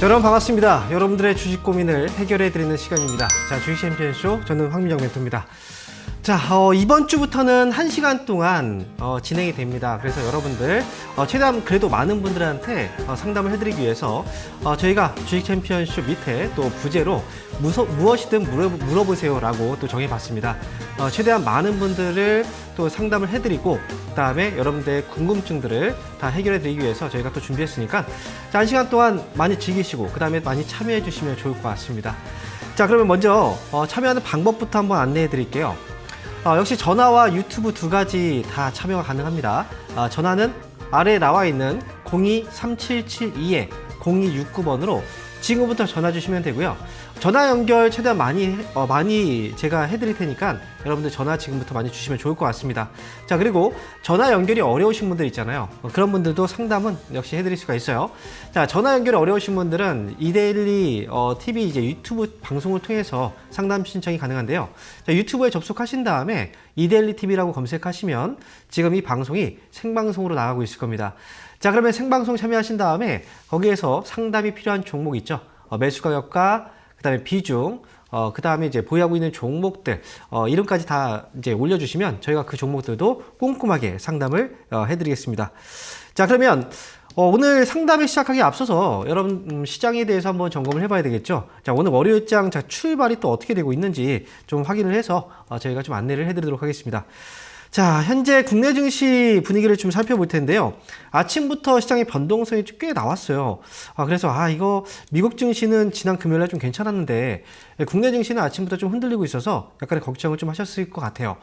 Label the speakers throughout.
Speaker 1: 여러분 반갑습니다. 여러분들의 주식 고민을 해결해드리는 시간입니다. 자, 주식 챔피언쇼, 저는 황민정 멘토입니다. 자, 이번 주부터는 1시간 동안 진행이 됩니다. 그래서 여러분들 최대한 그래도 많은 분들한테 상담을 해드리기 위해서 저희가 주식 챔피언쇼 밑에 또 부제로 무엇이든 물어보세요 라고 또 정해봤습니다. 최대한 많은 분들을 또 상담을 해드리고 그 다음에 여러분들의 궁금증들을 다 해결해드리기 위해서 저희가 또 준비했으니까 자, 1시간 동안 많이 즐기시고 그 다음에 많이 참여해 주시면 좋을 것 같습니다. 자, 그러면 먼저 참여하는 방법부터 한번 안내해 드릴게요. 역시 전화와 유튜브 두 가지 다 참여가 가능합니다. 전화는 아래에 나와 있는 02-3772-0269번으로 지금부터 전화 주시면 되고요. 전화 연결 최대한 많이 제가 해드릴 테니까 여러분들 전화 지금부터 많이 주시면 좋을 것 같습니다. 자, 그리고 전화 연결이 어려우신 분들 있잖아요. 그런 분들도 상담은 역시 해드릴 수가 있어요. 자, 전화 연결이 어려우신 분들은 이데일리 TV 이제 유튜브 방송을 통해서 상담 신청이 가능한데요. 자, 유튜브에 접속하신 다음에 이데일리 TV라고 검색하시면 지금 이 방송이 생방송으로 나가고 있을 겁니다. 자, 그러면 생방송 참여하신 다음에 거기에서 상담이 필요한 종목 있죠. 매수 가격과 그다음에 비중, 그다음에 이제 보유하고 있는 종목들 이름까지 다 이제 올려주시면 저희가 그 종목들도 꼼꼼하게 상담을 해드리겠습니다. 자, 그러면 오늘 상담을 시작하기 앞서서 여러분 시장에 대해서 한번 점검을 해봐야 되겠죠. 자, 오늘 월요일장 출발이 또 어떻게 되고 있는지 좀 확인을 해서 저희가 좀 안내를 해드리도록 하겠습니다. 자, 현재 국내 증시 분위기를 좀 살펴볼 텐데요. 아침부터 시장의 변동성이 꽤 나왔어요. 그래서 이거 미국 증시는 지난 금요일에 좀 괜찮았는데 국내 증시는 아침부터 좀 흔들리고 있어서 약간의 걱정을 좀 하셨을 것 같아요.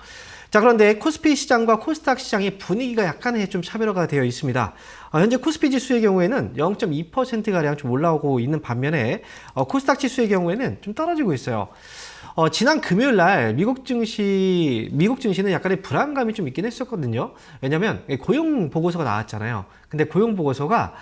Speaker 1: 자, 그런데 코스피 시장과 코스닥 시장의 분위기가 약간의 좀 차별화가 되어 있습니다. 현재 코스피 지수의 경우에는 0.2%가량 좀 올라오고 있는 반면에 코스닥 지수의 경우에는 좀 떨어지고 있어요. 지난 금요일 날 미국 증시는 약간의 불안감이 좀 있긴 했었거든요. 왜냐면 고용 보고서가 나왔잖아요. 근데 고용 보고서가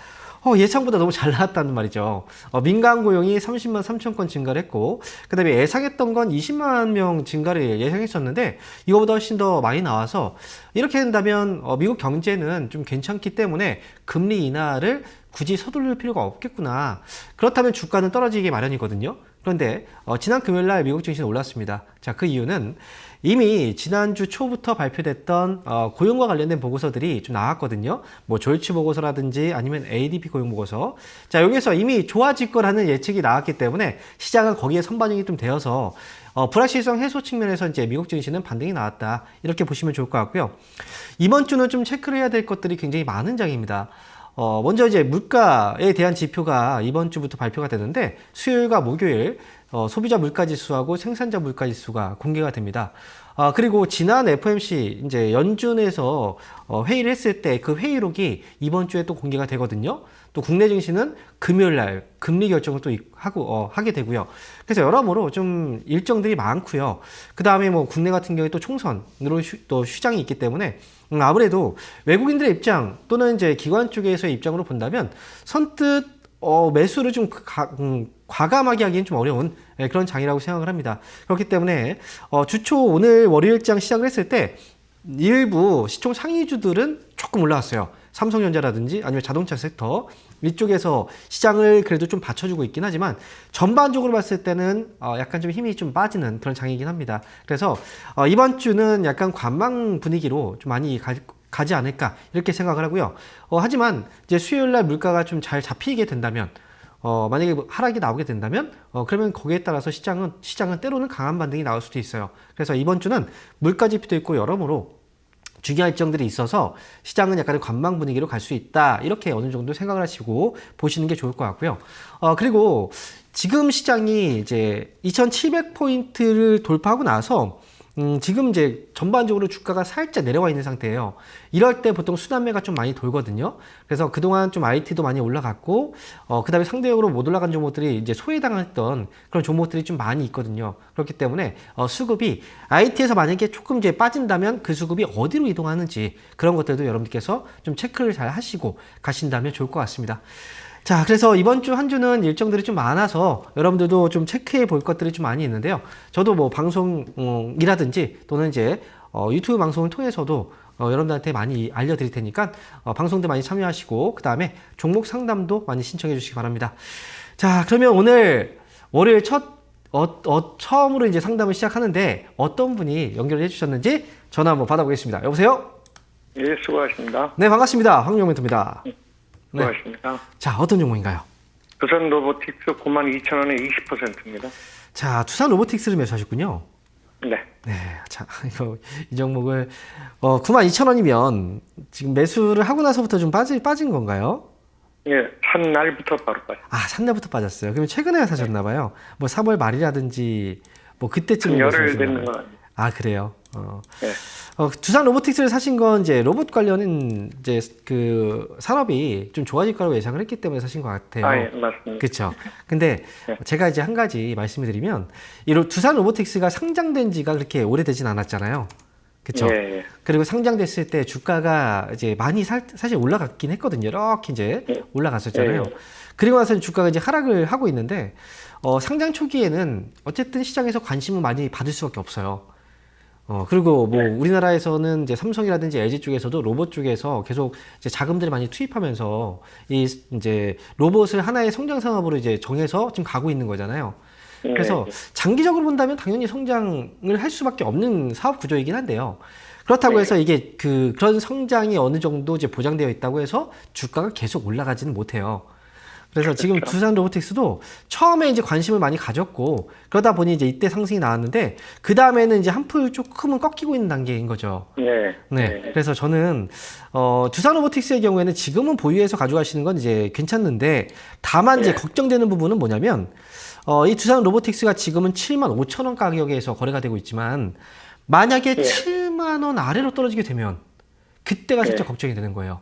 Speaker 1: 예상보다 너무 잘 나왔다는 말이죠. 민간 고용이 30만 3천 건 증가를 했고, 그 다음에 예상했던 건 20만 명 증가를 예상했었는데, 이거보다 훨씬 더 많이 나와서, 이렇게 된다면, 미국 경제는 좀 괜찮기 때문에 금리 인하를 굳이 서두를 필요가 없겠구나. 그렇다면 주가는 떨어지기 마련이거든요. 그런데 지난 금요일날 미국 증시는 올랐습니다. 자, 그 이유는 이미 지난주 초부터 발표됐던 고용과 관련된 보고서들이 좀 나왔거든요. 뭐 조이치 보고서라든지 아니면 ADP 고용 보고서. 자, 여기서 이미 좋아질 거라는 예측이 나왔기 때문에 시장은 거기에 선반영이 좀 되어서 불확실성 해소 측면에서 이제 미국 증시는 반등이 나왔다. 이렇게 보시면 좋을 것 같고요. 이번 주는 좀 체크를 해야 될 것들이 굉장히 많은 장입니다. 먼저 이제 물가에 대한 지표가 이번 주부터 발표가 되는데 수요일과 목요일 소비자 물가 지수하고 생산자 물가 지수가 공개가 됩니다. 그리고 지난 FOMC 이제 연준에서 회의를 했을 때 그 회의록이 이번 주에 또 공개가 되거든요. 또 국내 증시는 금요일 날 금리 결정을 또 하게 되고요. 그래서 여러모로 좀 일정들이 많고요. 그 다음에 뭐 국내 같은 경우에 또 총선으로 또 휴장이 있기 때문에 아무래도 외국인들의 입장 또는 이제 기관 쪽에서의 입장으로 본다면 선뜻 매수를 좀 과감하게 하기엔 좀 어려운 그런 장이라고 생각을 합니다. 그렇기 때문에 주초 오늘 월요일장 시작을 했을 때 일부 시총 상위주들은 조금 올라왔어요. 삼성전자라든지 아니면 자동차 섹터 이쪽에서 시장을 그래도 좀 받쳐주고 있긴 하지만 전반적으로 봤을 때는 약간 좀 힘이 좀 빠지는 그런 장이긴 합니다. 그래서 이번 주는 약간 관망 분위기로 좀 많이 가지 않을까 이렇게 생각을 하고요. 하지만 이제 수요일날 물가가 좀 잘 잡히게 된다면 만약에 하락이 나오게 된다면 그러면 거기에 따라서 시장은 때로는 강한 반등이 나올 수도 있어요. 그래서 이번 주는 물가 지표도 있고 여러모로 중요한 일정들이 있어서 시장은 약간의 관망 분위기로 갈 수 있다. 이렇게 어느 정도 생각을 하시고 보시는 게 좋을 것 같고요. 그리고 지금 시장이 이제 2700포인트를 돌파하고 나서 지금 이제 전반적으로 주가가 살짝 내려와 있는 상태예요. 이럴 때 보통 순환매가 좀 많이 돌거든요. 그래서 그동안 좀 IT도 많이 올라갔고, 그 다음에 상대적으로 못 올라간 종목들이 이제 소외당했던 그런 종목들이 좀 많이 있거든요. 그렇기 때문에 수급이 IT에서 만약에 조금 이제 빠진다면 그 수급이 어디로 이동하는지 그런 것들도 여러분들께서 좀 체크를 잘 하시고 가신다면 좋을 것 같습니다. 자, 그래서 이번 주 한 주는 일정들이 좀 많아서 여러분들도 좀 체크해 볼 것들이 좀 많이 있는데요. 저도 뭐 방송이라든지 또는 이제 유튜브 방송을 통해서도 여러분들한테 많이 알려드릴 테니까 방송도 많이 참여하시고 그 다음에 종목 상담도 많이 신청해 주시기 바랍니다. 자, 그러면 오늘 월요일 처음으로 이제 상담을 시작하는데 어떤 분이 연결을 해주셨는지 전화 한번 받아보겠습니다. 여보세요?
Speaker 2: 예, 수고하십니다.
Speaker 1: 네, 반갑습니다. 황용 멘토입니다. 네.
Speaker 2: 수고하십니다.
Speaker 1: 자, 어떤 종목인가요?
Speaker 2: 두산 로보틱스 92,000원에 20%입니다.
Speaker 1: 자, 두산 로보틱스를 매수하셨군요.
Speaker 2: 네.
Speaker 1: 네, 자, 이 종목을 92,000원이면 지금 매수를 하고 나서부터 좀 빠진 건가요?
Speaker 2: 예, 산 날부터 바로 빠요.
Speaker 1: 아, 산날부터 빠졌어요. 그러면 최근에 사셨나 봐요. 뭐 3월 말이라든지 뭐 그때쯤에
Speaker 2: 한 열흘
Speaker 1: 매수하셨나
Speaker 2: 되는
Speaker 1: 봐요.
Speaker 2: 건 아니에요.
Speaker 1: 아, 그래요.
Speaker 2: 네.
Speaker 1: 두산 로보틱스를 사신 건 이제 로봇 관련은 이제 그 산업이 좀 좋아질 거라고 예상을 했기 때문에 사신 것 같아요.
Speaker 2: 아, 예, 맞습니다.
Speaker 1: 그렇죠. 근데
Speaker 2: 네.
Speaker 1: 제가 이제 한 가지 말씀을 드리면 이 두산 로보틱스가 상장된 지가 그렇게 오래되진 않았잖아요. 그렇죠.
Speaker 2: 예, 예.
Speaker 1: 그리고 상장됐을 때 주가가 이제 많이 사실 올라갔긴 했거든요. 이렇게 이제 올라갔었잖아요.
Speaker 2: 예.
Speaker 1: 그리고 나서 주가가 이제 하락을 하고 있는데 상장 초기에는 어쨌든 시장에서 관심을 많이 받을 수밖에 없어요. 그리고 뭐 우리나라에서는 이제 삼성이라든지 LG 쪽에서도 로봇 쪽에서 계속 이제 자금들을 많이 투입하면서 이 이제 로봇을 하나의 성장 산업으로 이제 정해서 지금 가고 있는 거잖아요. 그래서 장기적으로 본다면 당연히 성장을 할 수밖에 없는 사업 구조이긴 한데요. 그렇다고 해서 이게 그런 성장이 어느 정도 이제 보장되어 있다고 해서 주가가 계속 올라가지는 못해요. 그래서 지금 두산 로보틱스도 처음에 이제 관심을 많이 가졌고 그러다 보니 이제 이때 상승이 나왔는데 그 다음에는 이제 한풀 조금은 꺾이고 있는 단계인 거죠.
Speaker 2: 네.
Speaker 1: 네. 그래서 저는 두산 로보틱스의 경우에는 지금은 보유해서 가져가시는 건 이제 괜찮는데 다만 이제 걱정되는 부분은 뭐냐면 이 두산 로보틱스가 지금은 75,000원 가격에서 거래가 되고 있지만 만약에 7만 원 아래로 떨어지게 되면 그때가 진짜 걱정이 되는 거예요.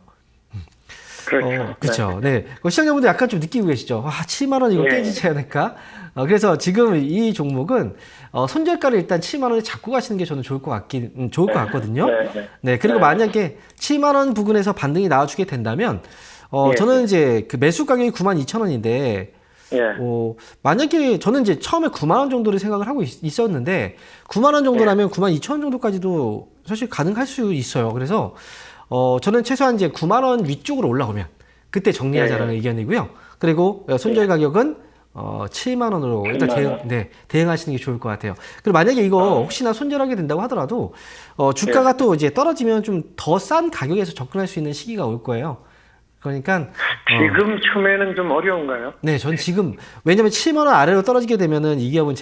Speaker 2: 그렇죠.
Speaker 1: 그렇죠. 네. 시청자분들 약간 좀 느끼고 계시죠? 7만 원 이거 깨지지 않을까? 그래서 지금 이 종목은 손절가를 일단 7만 원에 잡고 가시는 게 저는 좋을 것 같거든요. 네. 그리고 만약에 7만 원 부근에서 반등이 나와주게 된다면 저는 이제 그 매수 가격이 92,000원인데 만약에 저는 이제 처음에 9만 원 정도를 생각을 하고 있었는데 9만 원 정도라면 92,000원 정도까지도 사실 가능할 수 있어요. 그래서 저는 최소한 이제 9만 원 위쪽으로 올라오면 그때 정리하자라는 의견이고요. 그리고 손절 가격은 7만 원으로 일단 대응하시는 게 좋을 것 같아요. 그리고 만약에 이거 혹시나 손절하게 된다고 하더라도 주가가 또 이제 떨어지면 좀 더 싼 가격에서 접근할 수 있는 시기가 올 거예요. 그러니까
Speaker 2: 지금 춤에는 좀 어려운가요?
Speaker 1: 네, 전 지금 왜냐면 7만 원 아래로 떨어지게 되면은 이 기업은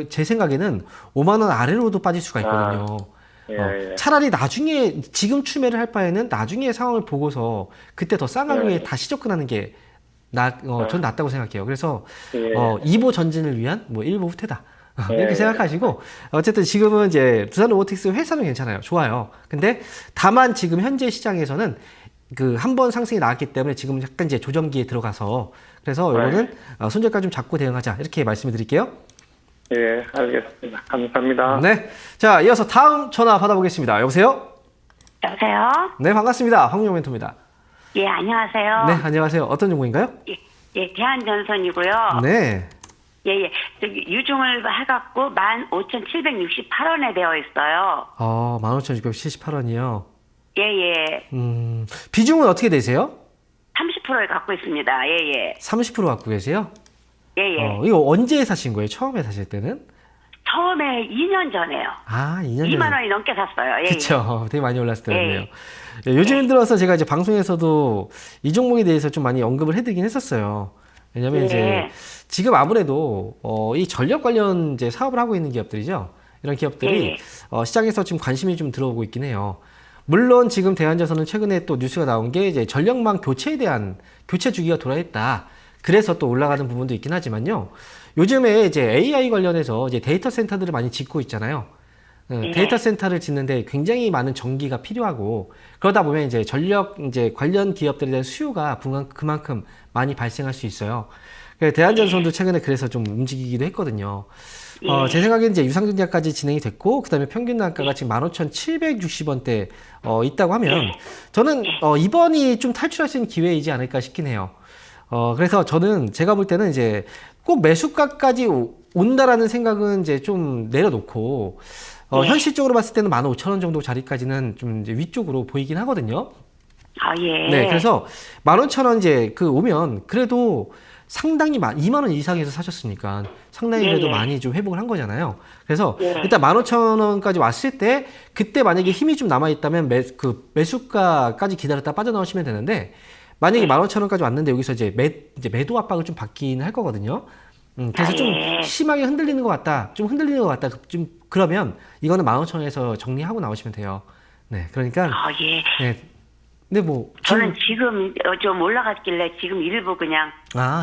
Speaker 1: 제 생각에는 5만 원 아래로도 빠질 수가 있거든요. 차라리 나중에 지금 추매를 할 바에는 나중에 상황을 보고서 그때 더 싼 가격에 다시 접근하는 게 전 낫다고 생각해요. 그래서 2보 전진을 위한 뭐 1보 후퇴다. 이렇게 생각하시고 어쨌든 지금은 이제 두산 로보틱스 회사는 괜찮아요. 좋아요. 근데 다만 지금 현재 시장에서는 한 번 상승이 나왔기 때문에 지금 약간 이제 조정기에 들어가서 그래서 이거는 손절가 좀 잡고 대응하자 이렇게 말씀을 드릴게요.
Speaker 2: 예, 알겠습니다. 감사합니다.
Speaker 1: 네. 자, 이어서 다음 전화 받아보겠습니다. 여보세요?
Speaker 3: 여보세요?
Speaker 1: 네, 반갑습니다. 황용 멘토입니다.
Speaker 3: 예, 안녕하세요.
Speaker 1: 네, 안녕하세요. 어떤 종목인가요?
Speaker 3: 예, 대한전선이고요.
Speaker 1: 네.
Speaker 3: 예. 저기 유중을 해갖고 15,768원에 되어 있어요.
Speaker 1: 15,678원이요.
Speaker 3: 예.
Speaker 1: 비중은 어떻게 되세요?
Speaker 3: 30%를 갖고 있습니다. 예.
Speaker 1: 30% 갖고 계세요?
Speaker 3: 예.
Speaker 1: 이거 언제 사신 거예요? 처음에 사실 때는?
Speaker 3: 처음에 2년 전에요.
Speaker 1: 2년 전에.
Speaker 3: 2만 원이 넘게 샀어요. 예.
Speaker 1: 그렇죠. 되게 많이 올랐을 때였네요. 요즘 들어서 제가 이제 방송에서도 이 종목에 대해서 좀 많이 언급을 해드리긴 했었어요. 왜냐면 이제 지금 아무래도 이 전력 관련 이제 사업을 하고 있는 기업들이죠. 이런 기업들이 시장에서 지금 관심이 좀 들어오고 있긴 해요. 물론 지금 대한전선은 최근에 또 뉴스가 나온 게 이제 전력망 교체에 대한 교체 주기가 돌아있다. 그래서 또 올라가는 부분도 있긴 하지만요. 요즘에 이제 AI 관련해서 이제 데이터 센터들을 많이 짓고 있잖아요. 데이터 센터를 짓는데 굉장히 많은 전기가 필요하고 그러다 보면 이제 전력 이제 관련 기업들에 대한 수요가 그만큼 많이 발생할 수 있어요. 대한전선도 최근에 그래서 좀 움직이기도 했거든요. 제 생각에는 이제 유상증자까지 진행이 됐고 그다음에 평균 단가가 지금 15,760원대 있다고 하면 저는 이번이 좀 탈출할 수 있는 기회이지 않을까 싶긴 해요. 그래서 저는 제가 볼 때는 이제 꼭 매수가까지 온다라는 생각은 이제 좀 내려놓고 현실적으로 봤을 때는 15,000원 정도 자리까지는 좀 이제 위쪽으로 보이긴 하거든요.
Speaker 3: 예.
Speaker 1: 네, 그래서 15,000원 이제 오면 그래도 상당히 2만 원 이상에서 사셨으니까 상당히
Speaker 3: 예,
Speaker 1: 그래도
Speaker 3: 예.
Speaker 1: 많이 좀 회복을 한 거잖아요. 그래서
Speaker 3: 예.
Speaker 1: 일단 15,000원까지 왔을 때 그때 만약에 힘이 좀 남아 있다면 매수가까지 기다렸다 빠져나오시면 되는데 만약에 15,000원까지 왔는데 여기서 이제 매도 압박을 좀 받긴 할 거거든요. 그래서 좀
Speaker 3: 예.
Speaker 1: 심하게 흔들리는 것 같다. 좀 흔들리는 것 같다. 좀 그러면 이거는 15,000원에서 정리하고 나오시면 돼요. 네, 그러니까
Speaker 3: 예.
Speaker 1: 네. 근데 뭐
Speaker 3: 저는 지금 좀 올라갔길래 지금 일부 그냥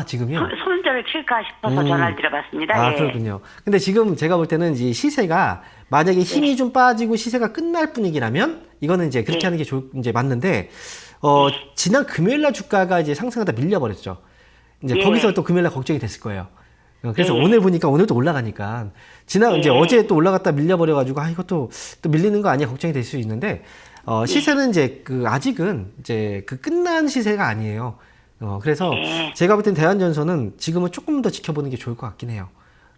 Speaker 1: 지금요?
Speaker 3: 손절을 칠까 싶어서 전화를 드려봤습니다. 예.
Speaker 1: 그렇군요. 근데 지금 제가 볼 때는 이제 시세가 만약에 힘이 좀 빠지고 시세가 끝날 분위기라면 이거는 이제 그렇게
Speaker 3: 네.
Speaker 1: 하는 게 이제 맞는데 지난 금요일 날 주가가 이제 상승하다 밀려버렸죠. 이제
Speaker 3: 예.
Speaker 1: 거기서 또 금요일 날 걱정이 됐을 거예요. 그래서
Speaker 3: 예.
Speaker 1: 오늘 보니까 오늘도 올라가니까 이제 어제 또 올라갔다 밀려버려가지고 이것도 또 밀리는 거 아니야 걱정이 될 수 있는데 시세는 이제 아직은 이제 끝난 시세가 아니에요. 그래서
Speaker 3: 예.
Speaker 1: 제가 볼 땐 대한전선은 지금은 조금 더 지켜보는 게 좋을 것 같긴 해요.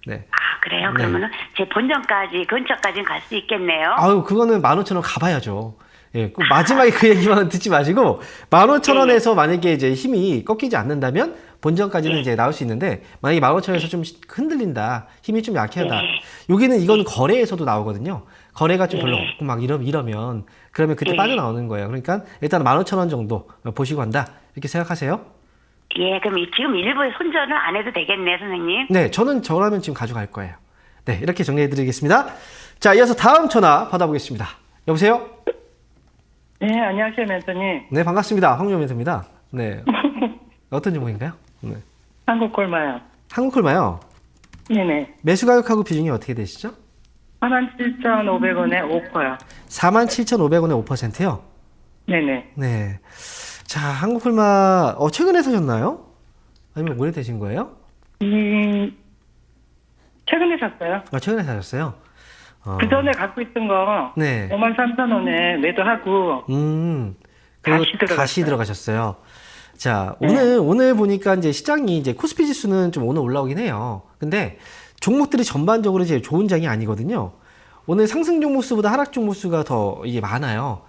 Speaker 1: 네.
Speaker 3: 그래요?
Speaker 1: 네.
Speaker 3: 그러면은 제 본전까지 근처까지는 갈 수 있겠네요.
Speaker 1: 그거는 15,000원 가봐야죠. 예, 꼭 마지막에 그 얘기만 듣지 마시고 15,000원에서 만약에 이제 힘이 꺾이지 않는다면 본전까지는 이제 나올 수 있는데 만약에 15,000원에서 좀 흔들린다, 힘이 좀 약하다. 여기는 이건 거래에서도 나오거든요. 거래가 좀 별로 없고 막 이러면 그러면 그때 빠져나오는 거예요. 그러니까 일단 15,000원 정도 보시고 한다 이렇게 생각하세요.
Speaker 3: 예, 그럼 지금 일부에 손절은 안 해도 되겠네, 선생님.
Speaker 1: 네, 저라면 지금 가져갈 거예요. 네, 이렇게 정리해드리겠습니다. 자, 이어서 다음 전화 받아보겠습니다. 여보세요?
Speaker 4: 네, 안녕하세요, 멘토님.
Speaker 1: 네, 반갑습니다. 황유호 멘토입니다. 네. 어떤 종목인가요? 네.
Speaker 4: 한국콜마요.
Speaker 1: 한국콜마요.
Speaker 4: 네네.
Speaker 1: 매수 가격하고 비중이 어떻게 되시죠?
Speaker 4: 47,500원에 5%요.
Speaker 1: 47,500원에 5%요?
Speaker 4: 네네.
Speaker 1: 네. 자, 한국콜마, 최근에 사셨나요? 아니면 오래되신 거예요?
Speaker 4: 최근에 샀어요.
Speaker 1: 최근에 사셨어요?
Speaker 4: 그 전에 갖고 있던 거
Speaker 1: 네.
Speaker 4: 53,000원에 매도하고
Speaker 1: 그리고
Speaker 4: 다시 들어갔어요.
Speaker 1: 다시 들어가셨어요. 자, 오늘 보니까 이제 시장이 이제 코스피 지수는 좀 오늘 올라오긴 해요. 근데 종목들이 전반적으로 이제 좋은 장이 아니거든요. 오늘 상승 종목 수보다 하락 종목 수가 더 이게 많아요.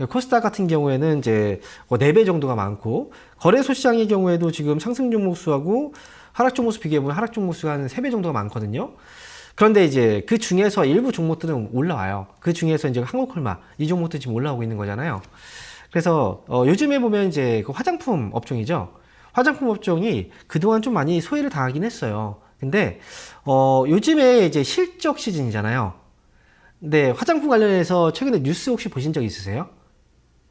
Speaker 1: 코스닥 같은 경우에는 이제 4배 정도가 많고, 거래소 시장의 경우에도 지금 상승 종목 수하고 하락 종목 수 비교해보면 하락 종목 수가 한 3배 정도가 많거든요. 그런데 이제 그 중에서 일부 종목들은 올라와요. 그 중에서 이제 한국콜마, 이 종목도 지금 올라오고 있는 거잖아요. 그래서 요즘에 보면 이제 그 화장품 업종이죠. 화장품 업종이 그동안 좀 많이 소외를 당하긴 했어요. 근데 요즘에 이제 실적 시즌이잖아요. 근데 화장품 관련해서 최근에 뉴스 혹시 보신 적 있으세요?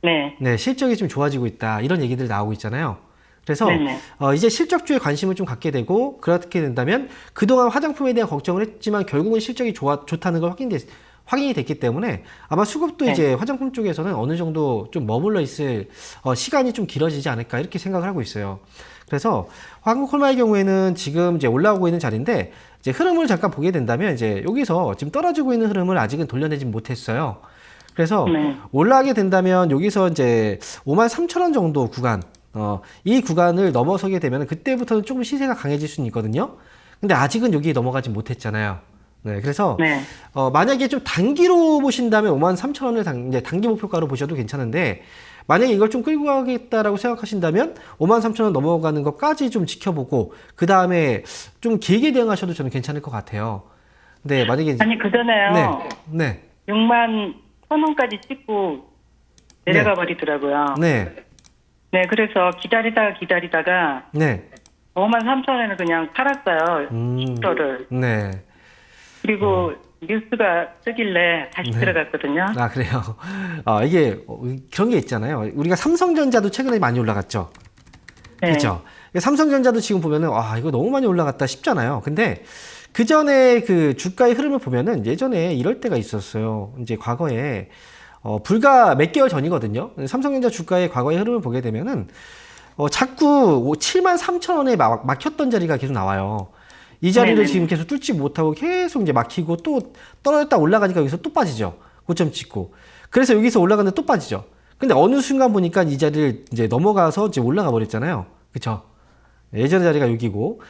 Speaker 4: 네.
Speaker 1: 네, 실적이 좀 좋아지고 있다. 이런 얘기들 나오고 있잖아요. 그래서
Speaker 4: 네네.
Speaker 1: 이제 실적주에 관심을 좀 갖게 되고 그렇게 된다면 그동안 화장품에 대한 걱정을 했지만 결국은 실적이 좋다는 걸 확인이 됐기 때문에 아마 수급도 이제 화장품 쪽에서는 어느 정도 좀 머물러 있을 시간이 좀 길어지지 않을까 이렇게 생각을 하고 있어요. 그래서 한국콜마의 경우에는 지금 이제 올라오고 있는 자리인데 이제 흐름을 잠깐 보게 된다면 이제 여기서 지금 떨어지고 있는 흐름을 아직은 돌려내지 못했어요. 그래서 올라가게 된다면 여기서 이제 53,000원 정도 구간 이 구간을 넘어서게 되면 그때부터는 조금 시세가 강해질 수는 있거든요. 근데 아직은 여기에 넘어가지 못했잖아요. 네, 그래서 만약에 좀 단기로 보신다면 53,000원을 이제 단기 목표가로 보셔도 괜찮은데 만약에 이걸 좀 끌고 가겠다라고 생각하신다면 53,000원 넘어가는 것까지 좀 지켜보고 그 다음에 좀 길게 대응하셔도 저는 괜찮을 것 같아요. 근데 만약에
Speaker 4: 아니, 그 전에요.
Speaker 1: 네.
Speaker 4: 61,000원까지 찍고 내려가 버리더라고요.
Speaker 1: 네.
Speaker 4: 네, 그래서 기다리다가
Speaker 1: 네.
Speaker 4: 53,000원을 그냥 팔았어요. 10%를.
Speaker 1: 네.
Speaker 4: 그리고 뉴스가 뜨길래 다시 들어갔거든요.
Speaker 1: 아, 그래요. 이게 그런 게 있잖아요. 우리가 삼성전자도 최근에 많이 올라갔죠.
Speaker 4: 네.
Speaker 1: 그렇죠. 삼성전자도 지금 보면은 이거 너무 많이 올라갔다 싶잖아요. 근데 그 전에 그 주가의 흐름을 보면은 예전에 이럴 때가 있었어요. 이제 과거에 불과 몇 개월 전이거든요. 삼성전자 주가의 과거의 흐름을 보게 되면은 자꾸 73,000원에 막혔던 자리가 계속 나와요. 이 자리를
Speaker 4: 네네.
Speaker 1: 지금 계속 뚫지 못하고 계속 이제 막히고 또 떨어졌다 올라가니까 여기서 또 빠지죠. 고점 찍고. 그래서 여기서 올라가는데 또 빠지죠. 근데 어느 순간 보니까 이 자리를 이제 넘어가서 이제 올라가 버렸잖아요. 그쵸? 예전의 자리가 여기고,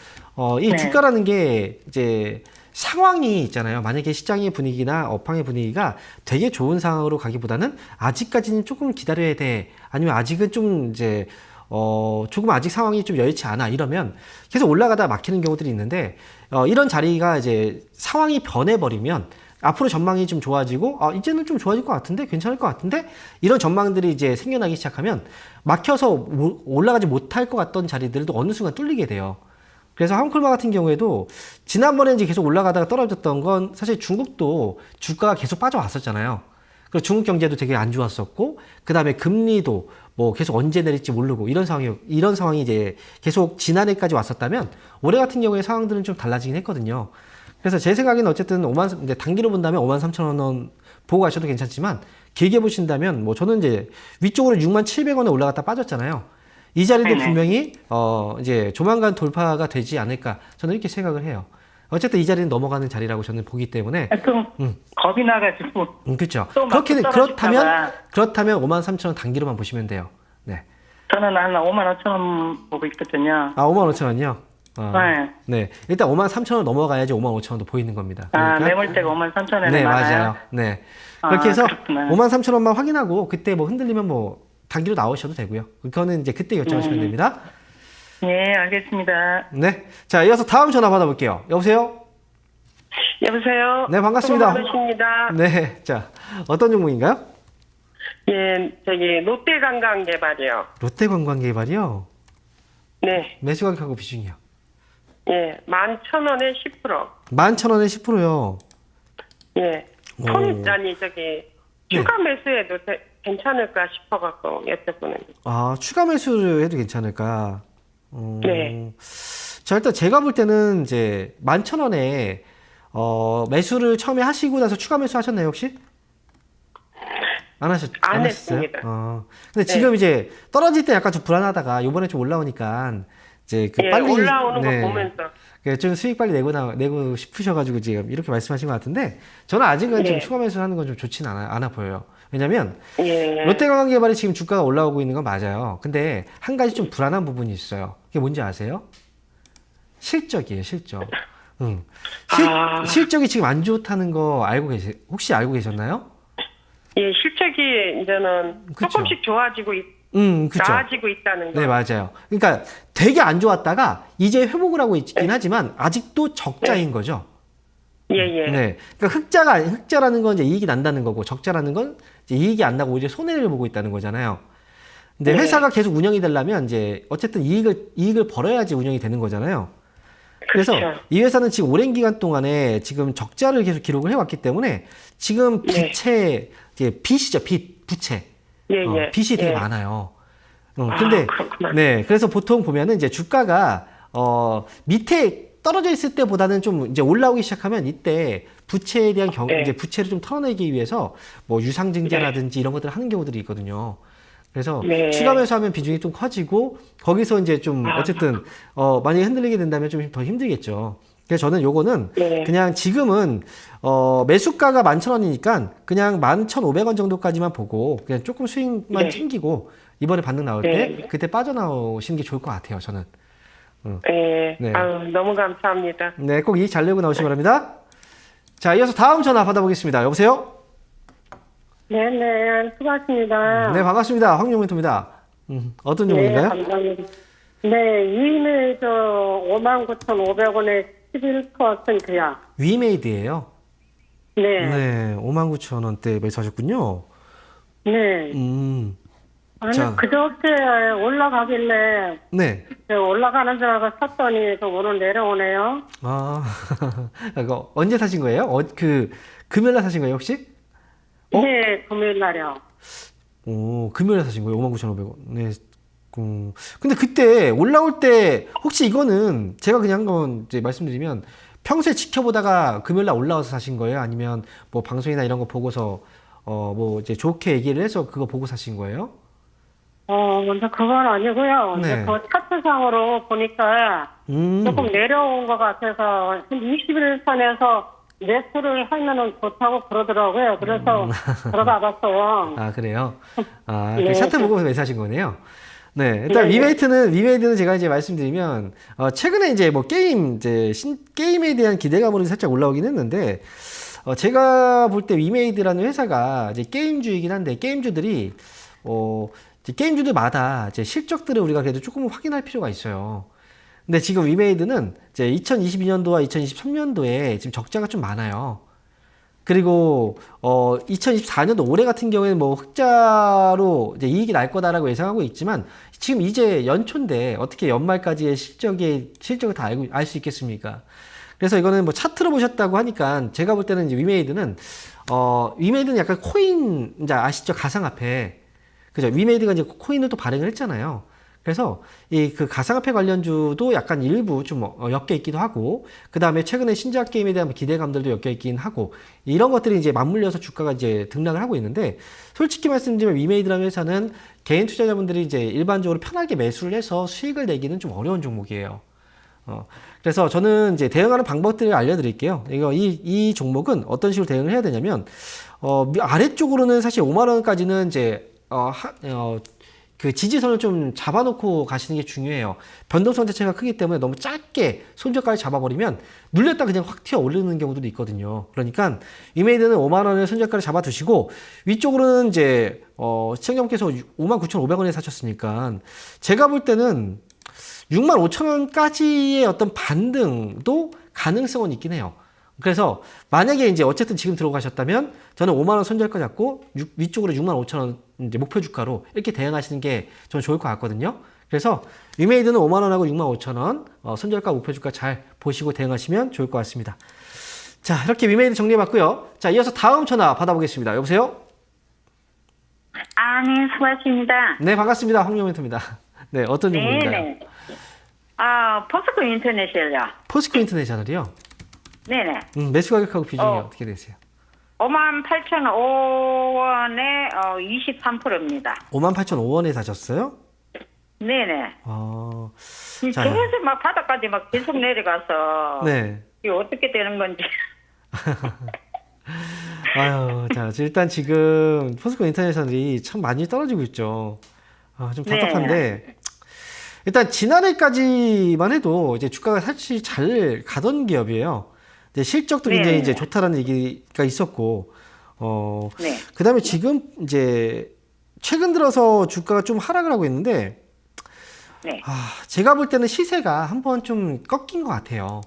Speaker 1: 이 주가라는 게 이제 상황이 있잖아요. 만약에 시장의 분위기나 업황의 분위기가 되게 좋은 상황으로 가기보다는 아직까지는 조금 기다려야 돼. 아니면 아직은 좀 이제 조금 아직 상황이 좀 여의치 않아 이러면 계속 올라가다 막히는 경우들이 있는데 이런 자리가 이제 상황이 변해버리면 앞으로 전망이 좀 좋아지고 이제는 좀 좋아질 것 같은데 괜찮을 것 같은데 이런 전망들이 이제 생겨나기 시작하면 막혀서 올라가지 못할 것 같던 자리들도 어느 순간 뚫리게 돼요. 그래서 한콜마 같은 경우에도 지난번에 이제 계속 올라가다가 떨어졌던 건 사실 중국도 주가가 계속 빠져왔었잖아요. 그리고 중국 경제도 되게 안 좋았었고, 그 다음에 금리도 뭐 계속 언제 내릴지 모르고 이런 상황이 이제 계속 지난해까지 왔었다면 올해 같은 경우에 상황들은 좀 달라지긴 했거든요. 그래서 제 생각에는 어쨌든 이제 단기로 본다면 53,000원 보고 가셔도 괜찮지만 길게 보신다면 뭐 저는 이제 위쪽으로 67,000원에 올라갔다 빠졌잖아요. 이 자리도
Speaker 4: 네네.
Speaker 1: 분명히 이제 조만간 돌파가 되지 않을까 저는 이렇게 생각을 해요. 어쨌든 이 자리는 넘어가는 자리라고 저는 보기 때문에
Speaker 4: 좀 겁이 나가지고.
Speaker 1: 그렇죠.
Speaker 4: 또 맞고 떨어질까
Speaker 1: 그렇다면 53,000원 단기로만 보시면 돼요. 네.
Speaker 4: 저는 한 55,000원 보고 있거든요.
Speaker 1: 55,000원이요?
Speaker 4: 네.
Speaker 1: 네. 일단 53,000원 넘어가야지 55,000원도 보이는 겁니다.
Speaker 4: 매물대가 53,000원에
Speaker 1: 네,
Speaker 4: 많아요.
Speaker 1: 맞아요. 네. 그렇게 해서
Speaker 4: 그렇구나.
Speaker 1: 53,000원만 확인하고 그때 뭐 흔들리면 뭐 단기로 나오셔도 되고요. 그거는 이제 그때 결정하시면 됩니다.
Speaker 4: 네, 알겠습니다.
Speaker 1: 네. 자, 이어서 다음 전화 받아볼게요. 여보세요?
Speaker 5: 여보세요?
Speaker 1: 네, 반갑습니다.
Speaker 5: 수고 많으십니다.
Speaker 1: 네. 자, 어떤 종목인가요?
Speaker 5: 예, 저기, 롯데관광개발이요.
Speaker 1: 롯데관광개발이요?
Speaker 5: 네,
Speaker 1: 매수 가격하고 비중이요.
Speaker 5: 예, 11,000원에 10%.
Speaker 1: 11,000원에 10%요.
Speaker 5: 예,
Speaker 1: 오.
Speaker 5: 아니, 저기, 추가 매수해도 괜찮을까 싶어갖고 여쭤보는.
Speaker 1: 추가 매수를 해도 괜찮을까?
Speaker 5: 네.
Speaker 1: 자, 일단 제가 볼 때는 이제 11,000원에 매수를 처음에 하시고 나서 추가 매수 하셨나요, 혹시? 안 하셨어요?
Speaker 5: 했습니다.
Speaker 1: 근데 지금 이제 떨어질 때 약간 좀 불안하다가 이번에 좀 올라오니까 이제
Speaker 5: 예,
Speaker 1: 빨리
Speaker 5: 올라오는 거 보면서.
Speaker 1: 좀 수익 빨리 내고 싶으셔가지고 지금 이렇게 말씀하신 것 같은데 저는 아직은 좀
Speaker 5: 네.
Speaker 1: 추가 매수를 하는 건 좀 좋진 않아 보여요. 왜냐면
Speaker 5: 예.
Speaker 1: 롯데관광개발이 지금 주가가 올라오고 있는 건 맞아요. 근데 한 가지 좀 불안한 부분이 있어요. 그게 뭔지 아세요? 실적이에요, 실적. 실적이 지금 안 좋다는 거 혹시 알고 계셨나요?
Speaker 5: 예, 실적이 이제는
Speaker 1: 그쵸.
Speaker 5: 조금씩 좋아지고
Speaker 1: 그쵸.
Speaker 5: 나아지고 있다는 거.
Speaker 1: 네, 맞아요. 그러니까 되게 안 좋았다가 이제 회복을 하고 있긴 하지만 아직도 적자인 거죠.
Speaker 5: 예, 예.
Speaker 1: 네. 그러니까 흑자라는 건 이제 이익이 난다는 거고 적자라는 건 이제 이익이 안 나고 오히려 손해를 보고 있다는 거잖아요. 근데
Speaker 5: 네.
Speaker 1: 회사가 계속 운영이 되려면 이제 어쨌든 이익을 벌어야지 운영이 되는 거잖아요. 그래서
Speaker 5: 그렇죠.
Speaker 1: 이 회사는 지금 오랜 기간 동안에 지금 적자를 계속 기록을 해왔기 때문에 지금
Speaker 5: 네.
Speaker 1: 이제 빚이죠, 부채.
Speaker 5: 예, 예.
Speaker 1: 빚이 되게
Speaker 5: 예.
Speaker 1: 많아요. 근데
Speaker 5: 그렇구나.
Speaker 1: 네, 그래서 보통 보면은 이제 주가가 밑에 떨어져 있을 때보다는 좀 이제 올라오기 시작하면 이때 부채에 대한
Speaker 5: 네.
Speaker 1: 이제 부채를 좀 털어내기 위해서 뭐 유상증자라든지 이런 것들을 하는 경우들이 있거든요. 그래서
Speaker 5: 네.
Speaker 1: 추가 매수하면 비중이 좀 커지고 거기서 이제 좀 어쨌든 만약에 흔들리게 된다면 좀 더 힘들겠죠. 그래서 저는 요거는
Speaker 5: 네.
Speaker 1: 그냥 지금은 매수가가 11,000원이니까 그냥 11,500원 정도까지만 보고 그냥 조금 수익만
Speaker 5: 네.
Speaker 1: 챙기고 이번에 반등 나올
Speaker 5: 네.
Speaker 1: 때 그때 빠져나오시는 게 좋을 것 같아요, 저는.
Speaker 5: 예.
Speaker 1: 네.
Speaker 5: 아유, 너무 감사합니다.
Speaker 1: 네, 꼭 이익 잘 내고 나오시기 바랍니다. 자, 이어서 다음 전화 받아보겠습니다. 여보세요?
Speaker 6: 네네, 수고하십니다.
Speaker 1: 네, 반갑습니다. 황용민입니다. 어떤
Speaker 6: 네,
Speaker 1: 종목인가요?
Speaker 6: 감사합니다. 네, 이메이저 59,500원에 11%야.
Speaker 1: 위메이드예요.
Speaker 6: 네,
Speaker 1: 네, 59,000원대 매수하셨군요.
Speaker 6: 네. 아니,
Speaker 1: 자.
Speaker 6: 그저께 올라가길래
Speaker 1: 네.
Speaker 6: 올라가는 줄 알고 샀더니 오늘 내려오네요.
Speaker 1: 이거 언제 사신 거예요? 금요일날 사신 거예요, 혹시?
Speaker 6: 네, 금요일 날이요.
Speaker 1: 금요일에 사신 거예요? 59,500원. 네. 근데 그때 올라올 때 혹시 이거는 제가 그냥 한번 이제 말씀드리면 평소에 지켜보다가 금요일날 올라와서 사신 거예요? 아니면 뭐 방송이나 이런 거 보고서 뭐 이제 좋게 얘기를 해서 그거 보고 사신 거예요?
Speaker 6: 먼저 그건 아니고요.
Speaker 1: 네.
Speaker 6: 이제 그 차트상으로 보니까 조금 내려온 것 같아서 한 21선에서 매수를 하면은 좋다고 그러더라고요. 그래서 들어가 봤어요.
Speaker 1: 아, 그래요?
Speaker 6: 네.
Speaker 1: 그 차트 보고 매수하신 거네요? 네. 일단
Speaker 6: 네.
Speaker 1: 위메이드는 제가 이제 말씀드리면, 최근에 이제 뭐 게임에 대한 기대감으로 살짝 올라오긴 했는데, 제가 볼 때 위메이드라는 회사가 이제 게임주이긴 한데, 게임주들이, 이제 게임주들마다 이제 실적들을 우리가 그래도 조금 확인할 필요가 있어요. 근데 지금 위메이드는 이제 2022년도와 2023년도에 지금 적자가 좀 많아요. 그리고 2024년도 올해 같은 경우에는 뭐 흑자로 이제 이익이 날 거다라고 예상하고 있지만 지금 이제 연초인데 어떻게 연말까지의 실적을 다 알 수 있겠습니까? 그래서 이거는 뭐 차트로 보셨다고 하니까 제가 볼 때는 이제 위메이드는 약간 코인 이제 아시죠? 가상화폐. 그죠? 위메이드가 이제 코인을 또 발행을 했잖아요. 그래서 이 그 가상화폐 관련주도 약간 일부 좀 엮여 있기도 하고, 그 다음에 최근에 신작 게임에 대한 기대감들도 엮여 있긴 하고, 이런 것들이 이제 맞물려서 주가가 이제 등락을 하고 있는데, 솔직히 말씀드리면 위메이드라는 회사는 개인 투자자분들이 이제 일반적으로 편하게 매수를 해서 수익을 내기는 좀 어려운 종목이에요. 그래서 저는 이제 대응하는 방법들을 알려드릴게요. 이 종목은 어떤 식으로 대응을 해야 되냐면, 아래쪽으로는 사실 5만 원까지는 이제 그 지지선을 좀 잡아놓고 가시는 게 중요해요. 변동성 자체가 크기 때문에 너무 짧게 손절까지 잡아버리면 눌렸다 그냥 확 튀어 오르는 경우도 있거든요. 그러니까 위메이드는 5만 원의 손절가를 잡아두시고 위쪽으로는 이제 시청자분께서 59,500원에 사셨으니까 제가 볼 때는 65,000원까지의 어떤 반등도 가능성은 있긴 해요. 그래서 만약에 이제 어쨌든 지금 들어가셨다면 저는 5만 원 손절가 잡고 위쪽으로 65,000원 이제 목표 주가로 이렇게 대응하시는 게 저는 좋을 것 같거든요. 그래서 위메이드는 5만 원하고 65,000원 손절가 목표 주가 잘 보시고 대응하시면 좋을 것 같습니다. 자, 이렇게 위메이드 정리해봤고요. 자, 이어서 다음 전화 받아보겠습니다. 여보세요?
Speaker 3: 네, 수고하십니다.
Speaker 1: 네, 반갑습니다. 황명멘토입니다. 네, 어떤 종목인가요?
Speaker 3: 네네. 포스코 인터내셔널요.
Speaker 1: 포스코 인터내셔널이요?
Speaker 3: 네네.
Speaker 1: 매수 가격하고 비중이 어떻게 되세요?
Speaker 3: 58,500원에 23%입니다.
Speaker 1: 58,500원에 사셨어요?
Speaker 3: 네네.
Speaker 1: 자.
Speaker 3: 계속 막 바닥까지 막 계속 내려가서
Speaker 1: 네.
Speaker 3: 이게 어떻게 되는 건지.
Speaker 1: 아유, 자, 일단 지금 포스코 인터내셔널이 참 많이 떨어지고 있죠. 좀 답답한데, 일단 지난해까지만 해도 이제 주가가 사실 잘 가던 기업이에요. 이제 실적도 굉장히 이제 좋다라는 얘기가 있었고,
Speaker 3: 네.
Speaker 1: 그 다음에 지금 이제 최근 들어서 주가가 좀 하락을 하고 있는데,
Speaker 3: 네.
Speaker 1: 제가 볼 때는 시세가 한번 좀 꺾인 것 같아요.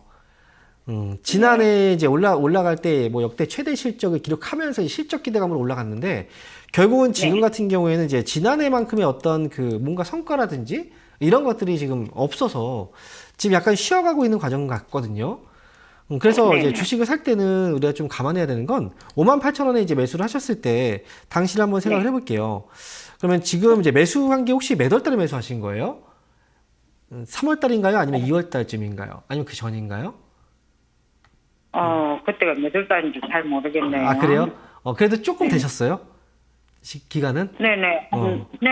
Speaker 1: 지난해 이제 올라갈 때 뭐 역대 최대 실적을 기록하면서 실적 기대감으로 올라갔는데, 결국은 지금 같은 경우에는 이제 지난해만큼의 어떤 그 뭔가 성과라든지 이런 것들이 지금 없어서 지금 약간 쉬어가고 있는 과정 같거든요. 그래서 이제 주식을 살 때는 우리가 좀 감안해야 되는 건 58,000원에 이제 매수를 하셨을 때 당시를 한번 생각을 해볼게요. 그러면 지금 이제 매수한 게 혹시 몇 월 달에 매수하신 거예요? 3월 달인가요? 아니면 2월 달쯤인가요? 아니면 그 전인가요?
Speaker 3: 그때가 몇 월 달인지 잘 모르겠네요.
Speaker 1: 아, 그래요? 그래도 조금 되셨어요? 기간은?
Speaker 3: 네네. 네,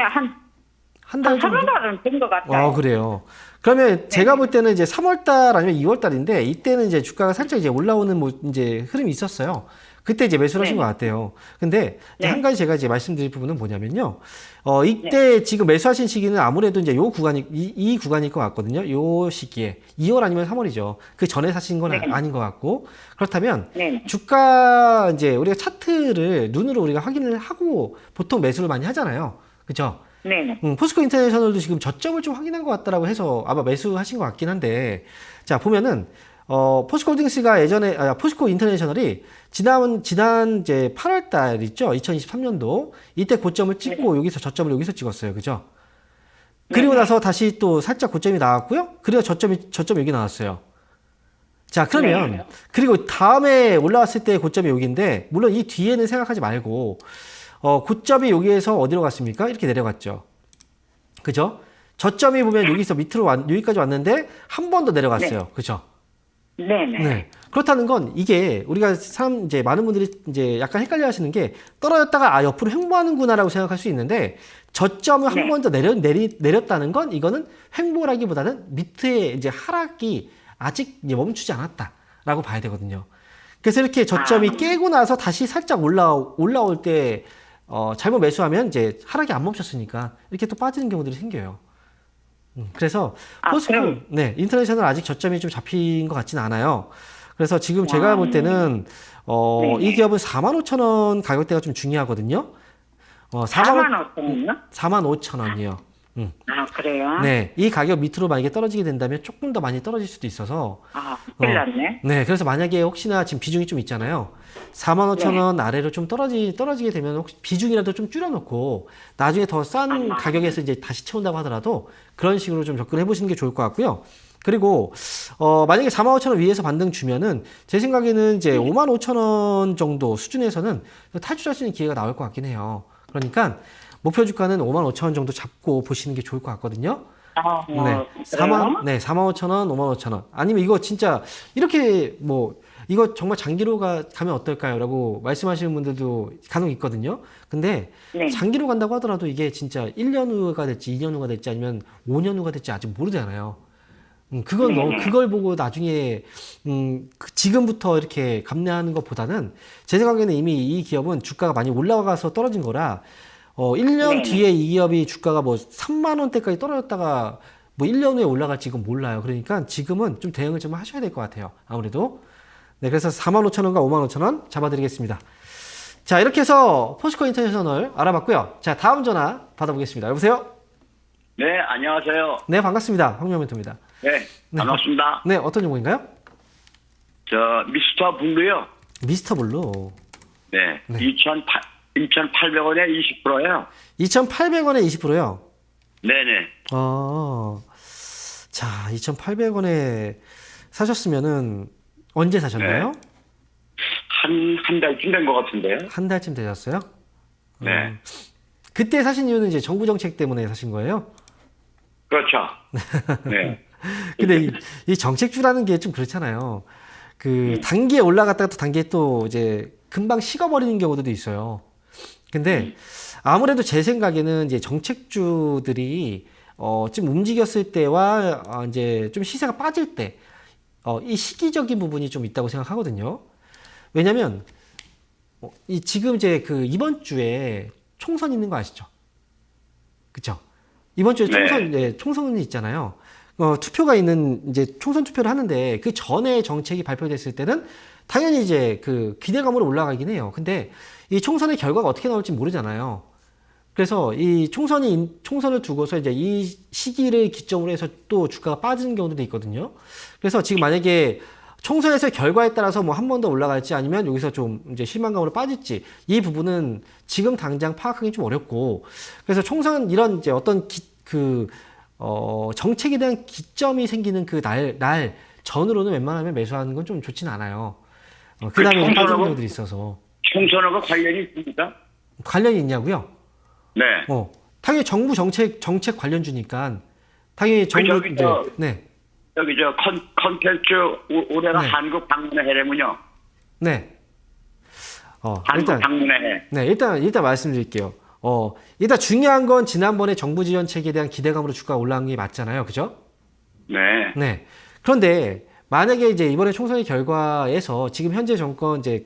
Speaker 1: 한 달 정도?
Speaker 3: 3월달은 된 것 같아요.
Speaker 1: 그래요. 그러면 제가 볼 때는 이제 3월달 아니면 2월달인데 이때는 이제 주가가 살짝 이제 올라오는 뭐 이제 흐름이 있었어요. 그때 이제 매수를 하신 것 같아요. 근데 이제 한 가지 제가 이제 말씀드릴 부분은 뭐냐면요. 이때 지금 매수하신 시기는 아무래도 이제 요 구간이, 이 구간일 것 같거든요. 요 시기에. 2월 아니면 3월이죠. 그 전에 사신 건 아닌 것 같고. 그렇다면 주가 이제 우리가 차트를 눈으로 우리가 확인을 하고 보통 매수를 많이 하잖아요. 그죠?
Speaker 3: 네네.
Speaker 1: 포스코 인터내셔널도 지금 저점을 좀 확인한 것 같다라고 해서 아마 매수하신 것 같긴 한데, 자, 보면은, 포스코 홀딩스가 예전에, 포스코 인터내셔널이 지난 이제 8월 달 있죠? 2023년도. 이때 고점을 찍고 여기서 저점을 여기서 찍었어요. 그죠? 그리고 나서 다시 또 살짝 고점이 나왔고요. 그리고 저점이 여기 나왔어요. 자, 그러면, 그리고 다음에 올라왔을 때 고점이 여기인데, 물론 이 뒤에는 생각하지 말고, 고점이 여기에서 어디로 갔습니까? 이렇게 내려갔죠. 그죠? 저점이 보면 여기서 밑으로 여기까지 왔는데 한 번 더 내려갔어요. 그죠?
Speaker 3: 네네.
Speaker 1: 네. 그렇다는 건 이게 우리가 이제 많은 분들이 이제 약간 헷갈려 하시는 게 떨어졌다가 옆으로 횡보하는구나라고 생각할 수 있는데 저점을 한 번 더 내렸다는 건 이거는 횡보라기보다는 밑에 이제 하락이 아직 이제 멈추지 않았다라고 봐야 되거든요. 그래서 이렇게 저점이 깨고 나서 다시 살짝 올라올 때 잘못 매수하면 이제 하락이 안 멈췄으니까 이렇게 또 빠지는 경우들이 생겨요. 그래서 포스코 인터내셔널 아직 저점이 좀 잡힌 것 같지는 않아요. 그래서 지금 제가 볼 때는 이 기업은 45,000원 가격대가 좀 중요하거든요.
Speaker 3: 4만 5천원요?
Speaker 1: 4만 5천 원이요.
Speaker 3: 아, 그래요?
Speaker 1: 네, 이 가격 밑으로 만약에 떨어지게 된다면 조금 더 많이 떨어질 수도 있어서
Speaker 3: 아, 큰일 났네.
Speaker 1: 네, 그래서 만약에 혹시나 지금 비중이 좀 있잖아요. 4만 5천 원 아래로 좀 떨어지게 되면 혹시 비중이라도 좀 줄여놓고 나중에 더 싼 가격에서 이제 다시 채운다고 하더라도 그런 식으로 좀 접근해 보시는 게 좋을 것 같고요. 그리고 만약에 4만 5천 원 위에서 반등 주면은 제 생각에는 이제 5만 5천 원 정도 수준에서는 탈출할 수 있는 기회가 나올 것 같긴 해요. 그러니까 목표 주가는 5만 5천 원 정도 잡고 보시는 게 좋을 것 같거든요. 네, 4만 5천 원, 5만 5천 원. 아니면 이거 진짜 이렇게 뭐 이거 정말 장기로 가면 어떨까요? 라고 말씀하시는 분들도 간혹 있거든요. 근데
Speaker 3: 네.
Speaker 1: 장기로 간다고 하더라도 이게 진짜 1년 후가 될지 2년 후가 될지 아니면 5년 후가 될지 아직 모르잖아요. 그건 너무 그걸 보고 나중에 지금부터 이렇게 감내하는 것보다는 제 생각에는 이미 이 기업은 주가가 많이 올라가서 떨어진 거라 1년 뒤에 이 기업이 주가가 뭐 3만 원대까지 떨어졌다가 뭐 1년 후에 올라갈지 이건 몰라요. 그러니까 지금은 좀 대응을 좀 하셔야 될 것 같아요. 아무래도. 네, 그래서 4만 5천 원과 5만 5천 원 잡아드리겠습니다. 자, 이렇게 해서 포스코 인터내셔널 알아봤고요. 자, 다음 전화 받아보겠습니다. 여보세요?
Speaker 7: 네, 안녕하세요.
Speaker 1: 네, 반갑습니다. 황명 멘토입니다.
Speaker 7: 네, 반갑습니다.
Speaker 1: 네, 어떤 정보인가요?
Speaker 7: 저 미스터 블루요.
Speaker 1: 미스터 블루.
Speaker 7: 네, 2,800원에 20%예요.
Speaker 1: 2,800원에 20%요?
Speaker 7: 네네.
Speaker 1: 자, 2,800원에 사셨으면은 언제 사셨나요?
Speaker 7: 네. 한 달쯤 된 것 같은데요.
Speaker 1: 한 달쯤 되셨어요?
Speaker 7: 네.
Speaker 1: 그때 사신 이유는 이제 정부 정책 때문에 사신 거예요?
Speaker 7: 그렇죠. 네.
Speaker 1: 근데 이 정책주라는 게 좀 그렇잖아요. 그 단기에 올라갔다가 또 단기에 또 이제 금방 식어버리는 경우도 있어요. 근데 아무래도 제 생각에는 이제 정책주들이 좀 움직였을 때와 이제 좀 시세가 빠질 때 이 시기적인 부분이 좀 있다고 생각하거든요. 왜냐면 지금 이제 그 이번 주에 총선 있는 거 아시죠? 그쵸? 이번 주에 총선이 있잖아요. 투표가 있는 이제 총선 투표를 하는데 그 전에 정책이 발표됐을 때는 당연히 이제 그 기대감으로 올라가긴 해요. 근데 이 총선의 결과가 어떻게 나올지 모르잖아요. 그래서 이 총선을 두고서 이제 이 시기를 기점으로 해서 또 주가가 빠지는 경우도 있거든요. 그래서 지금 만약에 총선에서 결과에 따라서 뭐 한 번 더 올라갈지 아니면 여기서 좀 이제 실망감으로 빠질지 이 부분은 지금 당장 파악하기 좀 어렵고 그래서 총선 이런 이제 어떤 정책에 대한 기점이 생기는 그 날 전으로는 웬만하면 매수하는 건 좀 좋진 않아요. 그 다음에 빠지는 경우들이 있어서.
Speaker 7: 총선하고 관련이 있습니까?
Speaker 1: 관련이 있냐고요?
Speaker 7: 네.
Speaker 1: 당연히 정부 정책 관련주니까 당연히 정부 네.
Speaker 7: 여기 저 컨텐츠 올해는
Speaker 1: 네.
Speaker 7: 한국 방문회 해라면요.
Speaker 1: 네.
Speaker 7: 한국 방문회 해.
Speaker 1: 네, 일단 말씀드릴게요. 일단 중요한 건 지난번에 정부 지원책에 대한 기대감으로 주가가 올라간 게 맞잖아요. 그죠?
Speaker 7: 네.
Speaker 1: 네. 그런데 만약에 이제 이번에 총선의 결과에서 지금 현재 정권 이제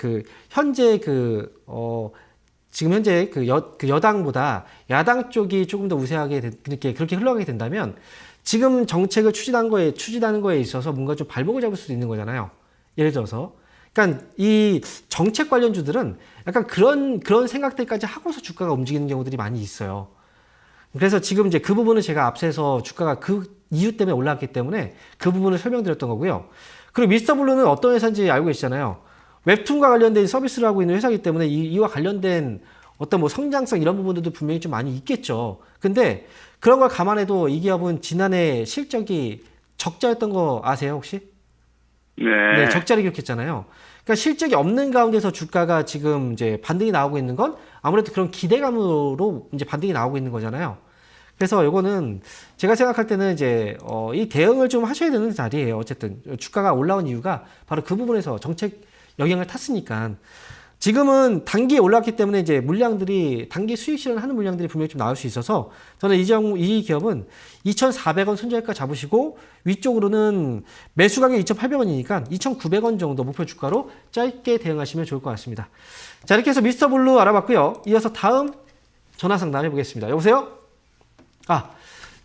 Speaker 1: 지금 현재 그 여당보다 야당 쪽이 조금 더 우세하게 그렇게 흘러가게 된다면 지금 정책을 추진하는 거에 있어서 뭔가 좀 발목을 잡을 수도 있는 거잖아요. 예를 들어서. 그러니까 이 정책 관련주들은 약간 그런 생각들까지 하고서 주가가 움직이는 경우들이 많이 있어요. 그래서 지금 이제 그 부분은 제가 앞서서 주가가 그 이유 때문에 올라왔기 때문에 그 부분을 설명드렸던 거고요. 그리고 미스터 블루는 어떤 회사인지 알고 계시잖아요. 웹툰과 관련된 서비스를 하고 있는 회사이기 때문에 이와 관련된 어떤 뭐 성장성 이런 부분들도 분명히 좀 많이 있겠죠. 근데 그런 걸 감안해도 이 기업은 지난해 실적이 적자였던 거 아세요, 혹시? 네, 적자를 기록했잖아요. 그러니까 실적이 없는 가운데서 주가가 지금 이제 반등이 나오고 있는 건 아무래도 그런 기대감으로 이제 반등이 나오고 있는 거잖아요. 그래서 요거는 제가 생각할 때는 이제 이 대응을 좀 하셔야 되는 자리예요. 어쨌든 주가가 올라온 이유가 바로 그 부분에서 정책 영향을 탔으니까 지금은 단기에 올랐기 때문에 이제 단기 수익 실현하는 물량들이 분명히 좀 나올 수 있어서 저는 이 기업은 2,400원 손절가 잡으시고 위쪽으로는 매수 가격 2,800원이니까 2,900원 정도 목표 주가로 짧게 대응하시면 좋을 것 같습니다. 자, 이렇게 해서 미스터 블루 알아봤고요. 이어서 다음 전화 상담 해보겠습니다. 여보세요?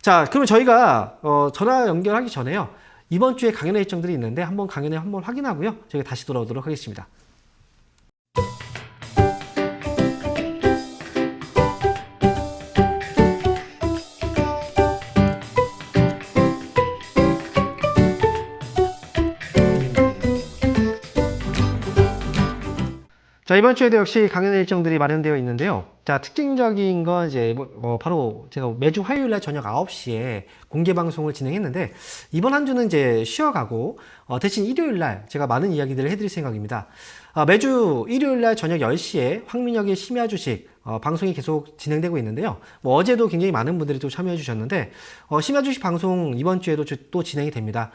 Speaker 1: 자, 그러면 저희가 전화 연결하기 전에요. 이번 주에 강연회 일정들이 있는데 강연회 한번 확인하고요. 저희가 다시 돌아오도록 하겠습니다. 자, 이번 주에도 역시 강연 일정들이 마련되어 있는데요. 자, 특징적인 건 이제 바로 제가 매주 화요일 날 저녁 9시에 공개 방송을 진행했는데, 이번 한 주는 이제 쉬어가고 대신 일요일 날 제가 많은 이야기들을 해드릴 생각입니다. 매주 일요일 날 저녁 10시에 황민혁의 심야 주식 방송이 계속 진행되고 있는데요. 어제도 굉장히 많은 분들이 또 참여해 주셨는데, 심야 주식 방송 이번 주에도 또 진행이 됩니다.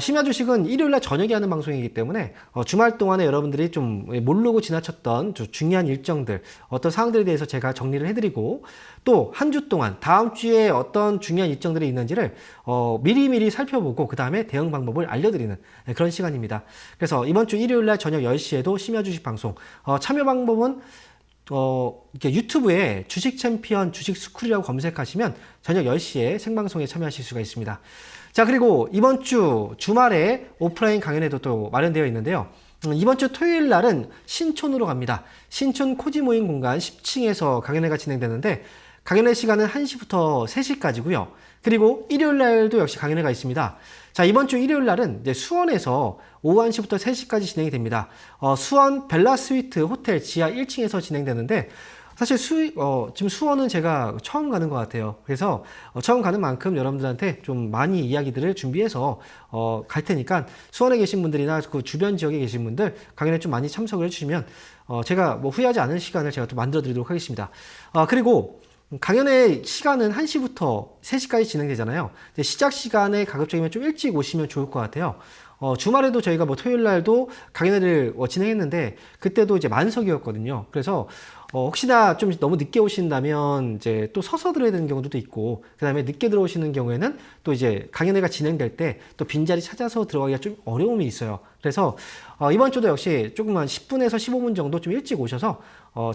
Speaker 1: 심야 주식은 일요일날 저녁에 하는 방송이기 때문에 주말 동안에 여러분들이 좀 모르고 지나쳤던 중요한 일정들, 어떤 사항들에 대해서 제가 정리를 해드리고, 또 한 주 동안 다음 주에 어떤 중요한 일정들이 있는지를 미리미리 살펴보고 그 다음에 대응 방법을 알려드리는 그런 시간입니다. 그래서 이번 주 일요일날 저녁 10시에도 심야 주식 방송, 참여 방법은 이렇게 유튜브에 주식 챔피언 주식 스쿨이라고 검색하시면 저녁 10시에 생방송에 참여하실 수가 있습니다. 자, 그리고 이번 주 주말에 오프라인 강연회도 또 마련되어 있는데요. 이번 주 토요일 날은 신촌으로 갑니다. 신촌 코지 모임 공간 10층에서 강연회가 진행되는데, 강연회 시간은 1시부터 3시까지고요. 그리고 일요일 날도 역시 강연회가 있습니다. 자, 이번 주 일요일 날은 이제 수원에서 오후 1시부터 3시까지 진행이 됩니다. 수원 벨라 스위트 호텔 지하 1층에서 진행되는데, 사실 지금 수원은 제가 처음 가는 것 같아요. 그래서 처음 가는 만큼 여러분들한테 좀 많이 이야기들을 준비해서 갈 테니까, 수원에 계신 분들이나 그 주변 지역에 계신 분들 강연에 좀 많이 참석을 해주시면 제가 후회하지 않은 시간을 제가 또 만들어 드리도록 하겠습니다. 그리고 강연의 시간은 1시부터 3시까지 진행되잖아요. 시작 시간에 가급적이면 좀 일찍 오시면 좋을 것 같아요. 주말에도 저희가 토요일 날도 강연회를 진행했는데, 그때도 이제 만석이었거든요. 그래서 혹시나 좀 너무 늦게 오신다면 이제 또 서서 들어야 되는 경우도 있고, 그 다음에 늦게 들어오시는 경우에는 또 이제 강연회가 진행될 때 또 빈자리 찾아서 들어가기가 좀 어려움이 있어요. 그래서 이번 주도 역시 조금만 10분에서 15분 정도 좀 일찍 오셔서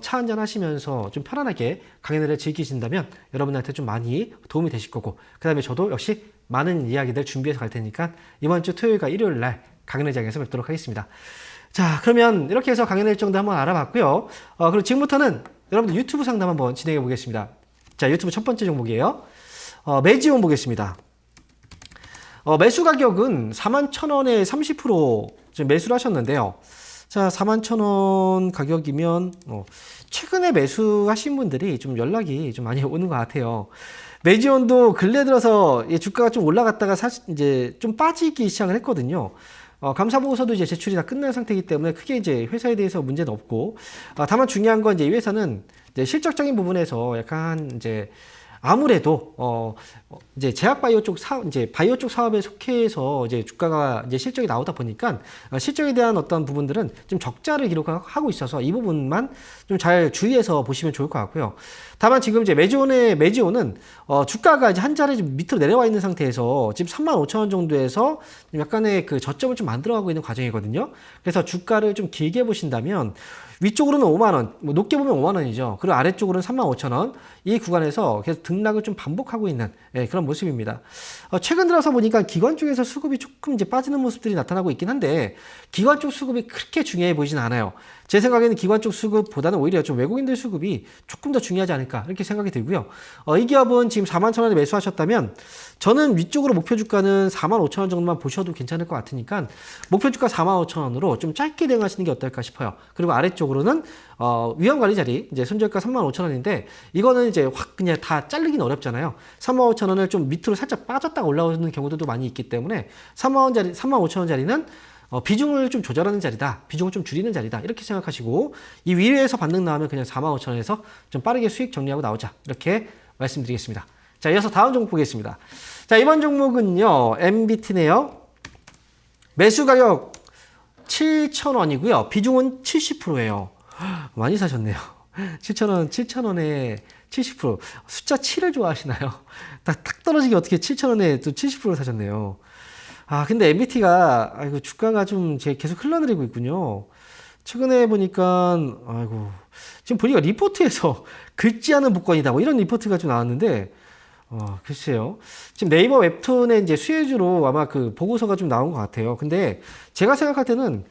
Speaker 1: 차 한잔 하시면서 좀 편안하게 강연회를 즐기신다면 여러분한테 좀 많이 도움이 되실 거고, 그 다음에 저도 역시 많은 이야기들 준비해서 갈 테니까 이번 주 토요일과 일요일 날 강연회장에서 뵙도록 하겠습니다. 자, 그러면 이렇게 해서 강연 일정도 한번 알아봤고요. 그리고 지금부터는 여러분들 유튜브 상담 한번 진행해 보겠습니다. 자, 유튜브 첫 번째 종목이에요. 매지온 보겠습니다. 매수 가격은 41,000원에 30% 지금 매수를 하셨는데요. 자, 41,000원 가격이면 최근에 매수하신 분들이 좀 연락이 좀 많이 오는 것 같아요. 매지온도 근래 들어서 주가가 좀 올라갔다가 사실 이제 좀 빠지기 시작을 했거든요. 감사보고서도 이제 제출이 다 끝난 상태이기 때문에 크게 이제 회사에 대해서 문제는 없고, 다만 중요한 건 이제 이 회사는 이제 실적적인 부분에서 약간 이제 아무래도 이제 제약바이오 쪽 이제 바이오 쪽 사업에 속해서 이제 주가가 이제 실적이 나오다 보니까 실적에 대한 어떤 부분들은 좀 적자를 기록하고 있어서 이 부분만 좀 잘 주의해서 보시면 좋을 것 같고요. 다만 지금 이제 매지온은 주가가 이제 한 자리 좀 밑으로 내려와 있는 상태에서 지금 35,000원 정도에서 약간의 그 저점을 좀 만들어가고 있는 과정이거든요. 그래서 주가를 좀 길게 보신다면 위쪽으로는 5만원, 높게 보면 5만원이죠. 그리고 아래쪽으로는 35,000원. 이 구간에서 계속 등락을 좀 반복하고 있는 그런 모습입니다. 최근 들어서 보니까 기관 쪽에서 수급이 조금 이제 빠지는 모습들이 나타나고 있긴 한데, 기관 쪽 수급이 그렇게 중요해 보이진 않아요. 제 생각에는 기관 쪽 수급보다는 오히려 좀 외국인들 수급이 조금 더 중요하지 않을까, 이렇게 생각이 들고요. 이 기업은 지금 41,000원에 매수하셨다면 저는 위쪽으로 목표 주가는 45,000원 정도만 보셔도 괜찮을 것 같으니까 목표 주가 45,000원으로 좀 짧게 대응하시는 게 어떨까 싶어요. 그리고 아래쪽으로는 위험관리 자리, 이제 손절가 35,000원인데 이거는 이제 확 그냥 다 자르긴 어렵잖아요. 35,000원을 좀 밑으로 살짝 빠졌다가 올라오는 경우들도 많이 있기 때문에 35,000원 자리는 비중을 좀 조절하는 자리다, 비중을 좀 줄이는 자리다, 이렇게 생각하시고, 이 위에서 반등 나오면 그냥 45,000원에서 좀 빠르게 수익 정리하고 나오자, 이렇게 말씀드리겠습니다. 자, 이어서 다음 종목 보겠습니다. 자, 이번 종목은요, MBT네요. 매수 가격 7,000원이고요. 비중은 70%예요. 많이 사셨네요. 7,000원에 70%. 숫자 7을 좋아하시나요? 탁 떨어지게 어떻게 7,000원에 또 70% 사셨네요. 근데 MBT가 주가가 좀 계속 흘러내리고 있군요. 최근에 보니까 지금 보니까 리포트에서 긁지 않은 복권이다, 이런 리포트가 좀 나왔는데, 글쎄요. 지금 네이버 웹툰의 이제 수혜주로 아마 그 보고서가 좀 나온 것 같아요. 근데 제가 생각할 때는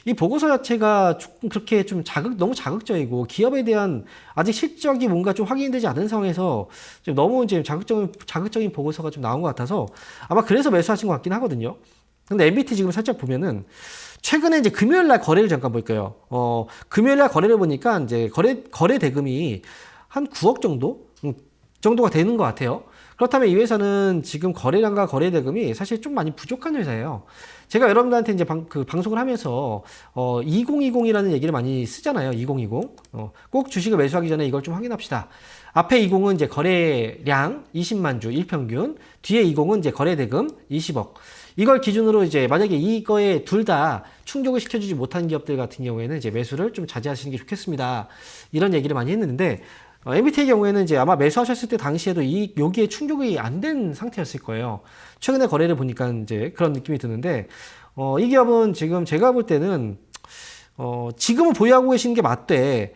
Speaker 1: 이 보고서 자체가 조금 그렇게 좀 너무 자극적이고, 기업에 대한 아직 실적이 뭔가 좀 확인되지 않은 상황에서 좀 너무 이제 자극적인 보고서가 좀 나온 것 같아서 아마 그래서 매수하신 것 같긴 하거든요. 근데 MBT 지금 살짝 보면은 최근에 이제 금요일 날 거래를 잠깐 볼게요. 금요일 날 거래를 보니까 이제 거래 대금이 한 9억 정도? 정도가 되는 것 같아요. 그렇다면 이 회사는 지금 거래량과 거래 대금이 사실 좀 많이 부족한 회사예요. 제가 여러분들한테 이제 방송을 하면서 2020이라는 얘기를 많이 쓰잖아요. 2020. 꼭 주식을 매수하기 전에 이걸 좀 확인합시다. 앞에 20은 이제 거래량 20만 주 일평균, 뒤에 20은 이제 거래 대금 20억. 이걸 기준으로 이제 만약에 이거에 둘 다 충족을 시켜주지 못한 기업들 같은 경우에는 이제 매수를 좀 자제하시는 게 좋겠습니다. 이런 얘기를 많이 했는데 MBT의 경우에는 이제 아마 매수하셨을 때 당시에도 여기에 충족이 안 된 상태였을 거예요. 최근에 거래를 보니까 이제 그런 느낌이 드는데, 이 기업은 지금 제가 볼 때는, 지금은 보유하고 계시는 게 맞되,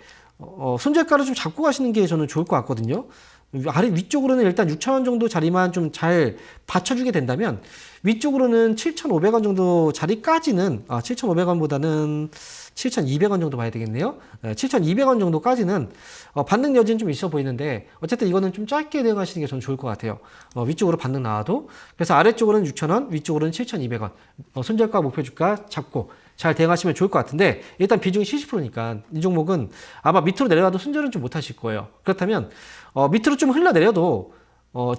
Speaker 1: 손절가를 좀 잡고 가시는 게 저는 좋을 것 같거든요. 위쪽으로는 일단 6,000원 정도 자리만 좀 잘 받쳐주게 된다면, 위쪽으로는 7,500원 정도 자리까지는, 7,500원보다는 7,200원 정도 봐야 되겠네요. 7,200원 정도까지는 반등 여지는 좀 있어 보이는데, 어쨌든 이거는 좀 짧게 대응하시는 게 저는 좋을 것 같아요. 위쪽으로 반등 나와도. 그래서 아래쪽으로는 6,000원, 위쪽으로는 7,200원. 손절가, 목표 주가 잡고 잘 대응하시면 좋을 것 같은데, 일단 비중이 70%니까 이 종목은 아마 밑으로 내려가도 손절은 좀 못 하실 거예요. 그렇다면, 밑으로 좀 흘러내려도,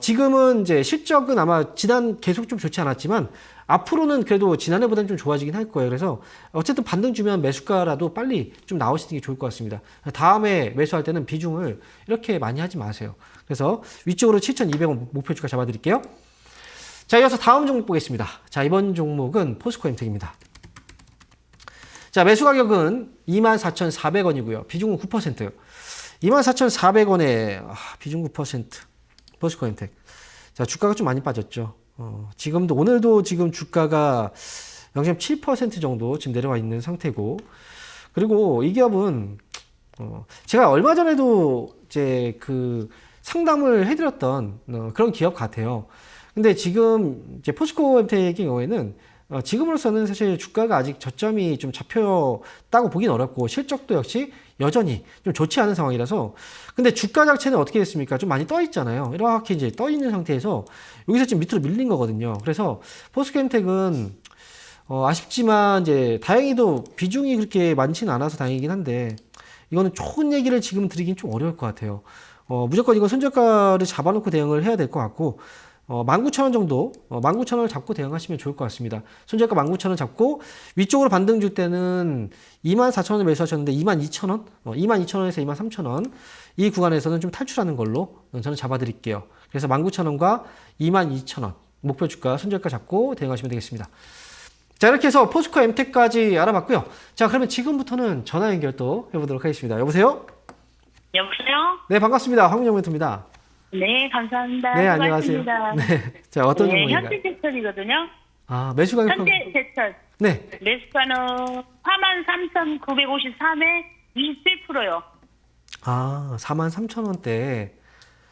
Speaker 1: 지금은 이제 실적은 아마 지난 계속 좀 좋지 않았지만, 앞으로는 그래도 지난해보다는 좀 좋아지긴 할 거예요. 그래서 어쨌든 반등 주면 매수가라도 빨리 좀 나오시는 게 좋을 것 같습니다. 다음에 매수할 때는 비중을 이렇게 많이 하지 마세요. 그래서 위쪽으로 7,200원 목표 주가 잡아드릴게요. 자, 이어서 다음 종목 보겠습니다. 자, 이번 종목은 포스코엠텍입니다. 자, 매수 가격은 24,400원이고요. 비중은 9%. 24,400원에 비중 9%. 포스코엠텍. 자, 주가가 좀 많이 빠졌죠. 지금도 오늘도 지금 주가가 0.7% 정도 지금 내려와 있는 상태고, 그리고 이 기업은 제가 얼마 전에도 이제 그 상담을 해드렸던 그런 기업 같아요. 근데 지금 이제 포스코엠텍의 경우에는 지금으로서는 사실 주가가 아직 저점이 좀 잡혔다고 보긴 어렵고 실적도 역시 여전히 좀 좋지 않은 상황이라서, 근데 주가 자체는 어떻게 됐습니까? 좀 많이 떠 있잖아요. 이렇게 이제 떠 있는 상태에서 여기서 지금 밑으로 밀린 거거든요. 그래서 포스코엠텍은 아쉽지만 이제 다행히도 비중이 그렇게 많지는 않아서 다행이긴 한데, 이거는 좋은 얘기를 지금 드리긴 좀 어려울 것 같아요. 무조건 이거 손절가를 잡아놓고 대응을 해야 될 것 같고, 19,000원 정도, 19,000원을 잡고 대응하시면 좋을 것 같습니다. 손절가 19,000원 잡고, 위쪽으로 반등 줄 때는 24,000원을 매수하셨는데 22,000원? 22,000원에서 23,000원. 이 구간에서는 좀 탈출하는 걸로 저는 잡아드릴게요. 그래서 19,000원과 22,000원. 목표 주가, 손절가 잡고 대응하시면 되겠습니다. 자, 이렇게 해서 포스코엠텍까지 알아봤고요. 자, 그러면 지금부터는 전화 연결 또 해보도록 하겠습니다. 여보세요?
Speaker 3: 여보세요?
Speaker 1: 네, 반갑습니다. 황민영 멘토입니다.
Speaker 3: 네, 감사합니다.
Speaker 1: 네, 안녕하세요.
Speaker 3: 수고하셨습니다.
Speaker 1: 네. 자, 어떤
Speaker 3: 네,
Speaker 1: 종목인가요?
Speaker 3: 현대제철이거든요.
Speaker 1: 아, 매수 가격.
Speaker 3: 현대제철.
Speaker 1: 네.
Speaker 3: 매수가는 43,953에 27%요.
Speaker 1: 아, 43,000원대.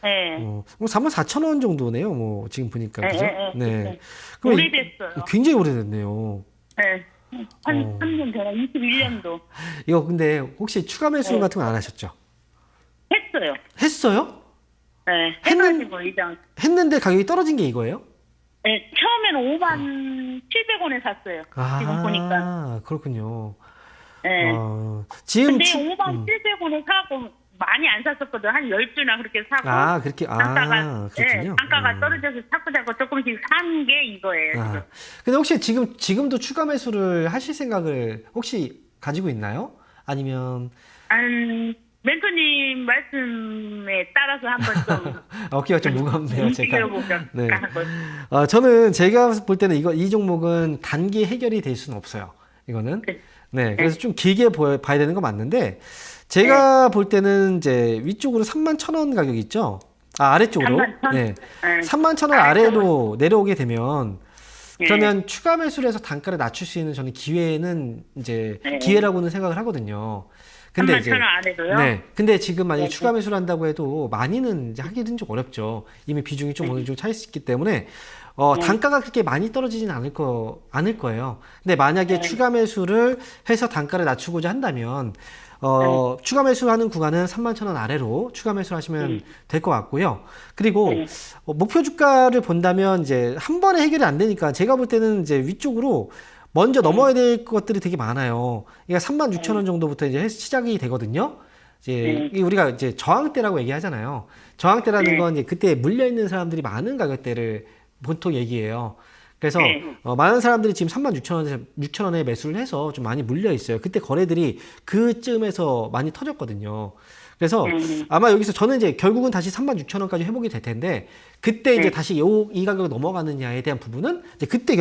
Speaker 3: 네.
Speaker 1: 뭐 44,000원 정도네요. 뭐 지금 보니까 그죠? 네. 그럼
Speaker 3: 오래됐어요.
Speaker 1: 굉장히 오래됐네요.
Speaker 3: 네. 한 3년 되나? 21년도.
Speaker 1: 이거 근데 혹시 추가 매수
Speaker 3: 네.
Speaker 1: 같은 거 안 하셨죠?
Speaker 3: 했어요.
Speaker 1: 했어요?
Speaker 3: 네. 해가지고 이장.
Speaker 1: 했는데 가격이 떨어진 게 이거예요?
Speaker 3: 네. 처음에는 57,700원에 샀어요. 지금 보니까.
Speaker 1: 그렇군요.
Speaker 3: 네.
Speaker 1: 지금
Speaker 3: 근데 57,700원에 사고 많이 안 샀었거든. 한 10주나 그렇게 사고.
Speaker 1: 그렇게
Speaker 3: 단가가,
Speaker 1: 그렇군요.
Speaker 3: 네, 단가가 떨어져서 자꾸 조금씩 산 게 이거예요. 지금.
Speaker 1: 근데 혹시 지금도 추가 매수를 하실 생각을 혹시 가지고 있나요? 아니면
Speaker 3: 멘토님 말씀에 따라서 한번 좀
Speaker 1: 어깨가 좀 무겁네요, 제가.
Speaker 3: 움직여보면
Speaker 1: 네.
Speaker 3: 하고.
Speaker 1: 저는 제가 볼 때는 이 종목은 단기 해결이 될 수는 없어요. 이거는. 네. 그래서 좀 길게 봐야 되는 거 맞는데, 제가 볼 때는 이제 위쪽으로 31,000원 가격이 있죠? 아래쪽으로.
Speaker 3: 31,000?
Speaker 1: 네.
Speaker 3: 네.
Speaker 1: 31,000원 아래로 내려오게 되면, 그러면 추가 매수를 해서 단가를 낮출 수 있는 저는 기회는 이제 기회라고는 생각을 하거든요. 근데
Speaker 3: 31,000원 아래로요?
Speaker 1: 네. 근데 지금 만약에 추가 매수를 한다고 해도 많이는 이제 하기는 좀 어렵죠. 이미 비중이 좀 어느 정도 차일 수 있기 때문에 단가가 그렇게 많이 떨어지진 않을 거예요. 근데 만약에 추가 매수를 해서 단가를 낮추고자 한다면 추가 매수하는 구간은 31,000원 아래로 추가 매수를 하시면 될 것 같고요. 그리고 목표 주가를 본다면 이제 한 번에 해결이 안 되니까 제가 볼 때는 이제 위쪽으로 먼저 넘어야 될 것들이 되게 많아요. 그러니까 36,000원 정도부터 이제 시작이 되거든요. 이제 우리가 이제 저항대라고 얘기하잖아요. 저항대라는 건 이제 그때 물려 있는 사람들이 많은 가격대를 보통 얘기해요. 그래서 많은 사람들이 지금 36,000원에 매수를 해서 좀 많이 물려 있어요. 그때 거래들이 그쯤에서 많이 터졌거든요. 그래서 아마 여기서 저는 이제 결국은 다시 36,000원까지 회복이 될 텐데 그때 이제 다시 이 가격으로 넘어가느냐에 대한 부분은 이제 그때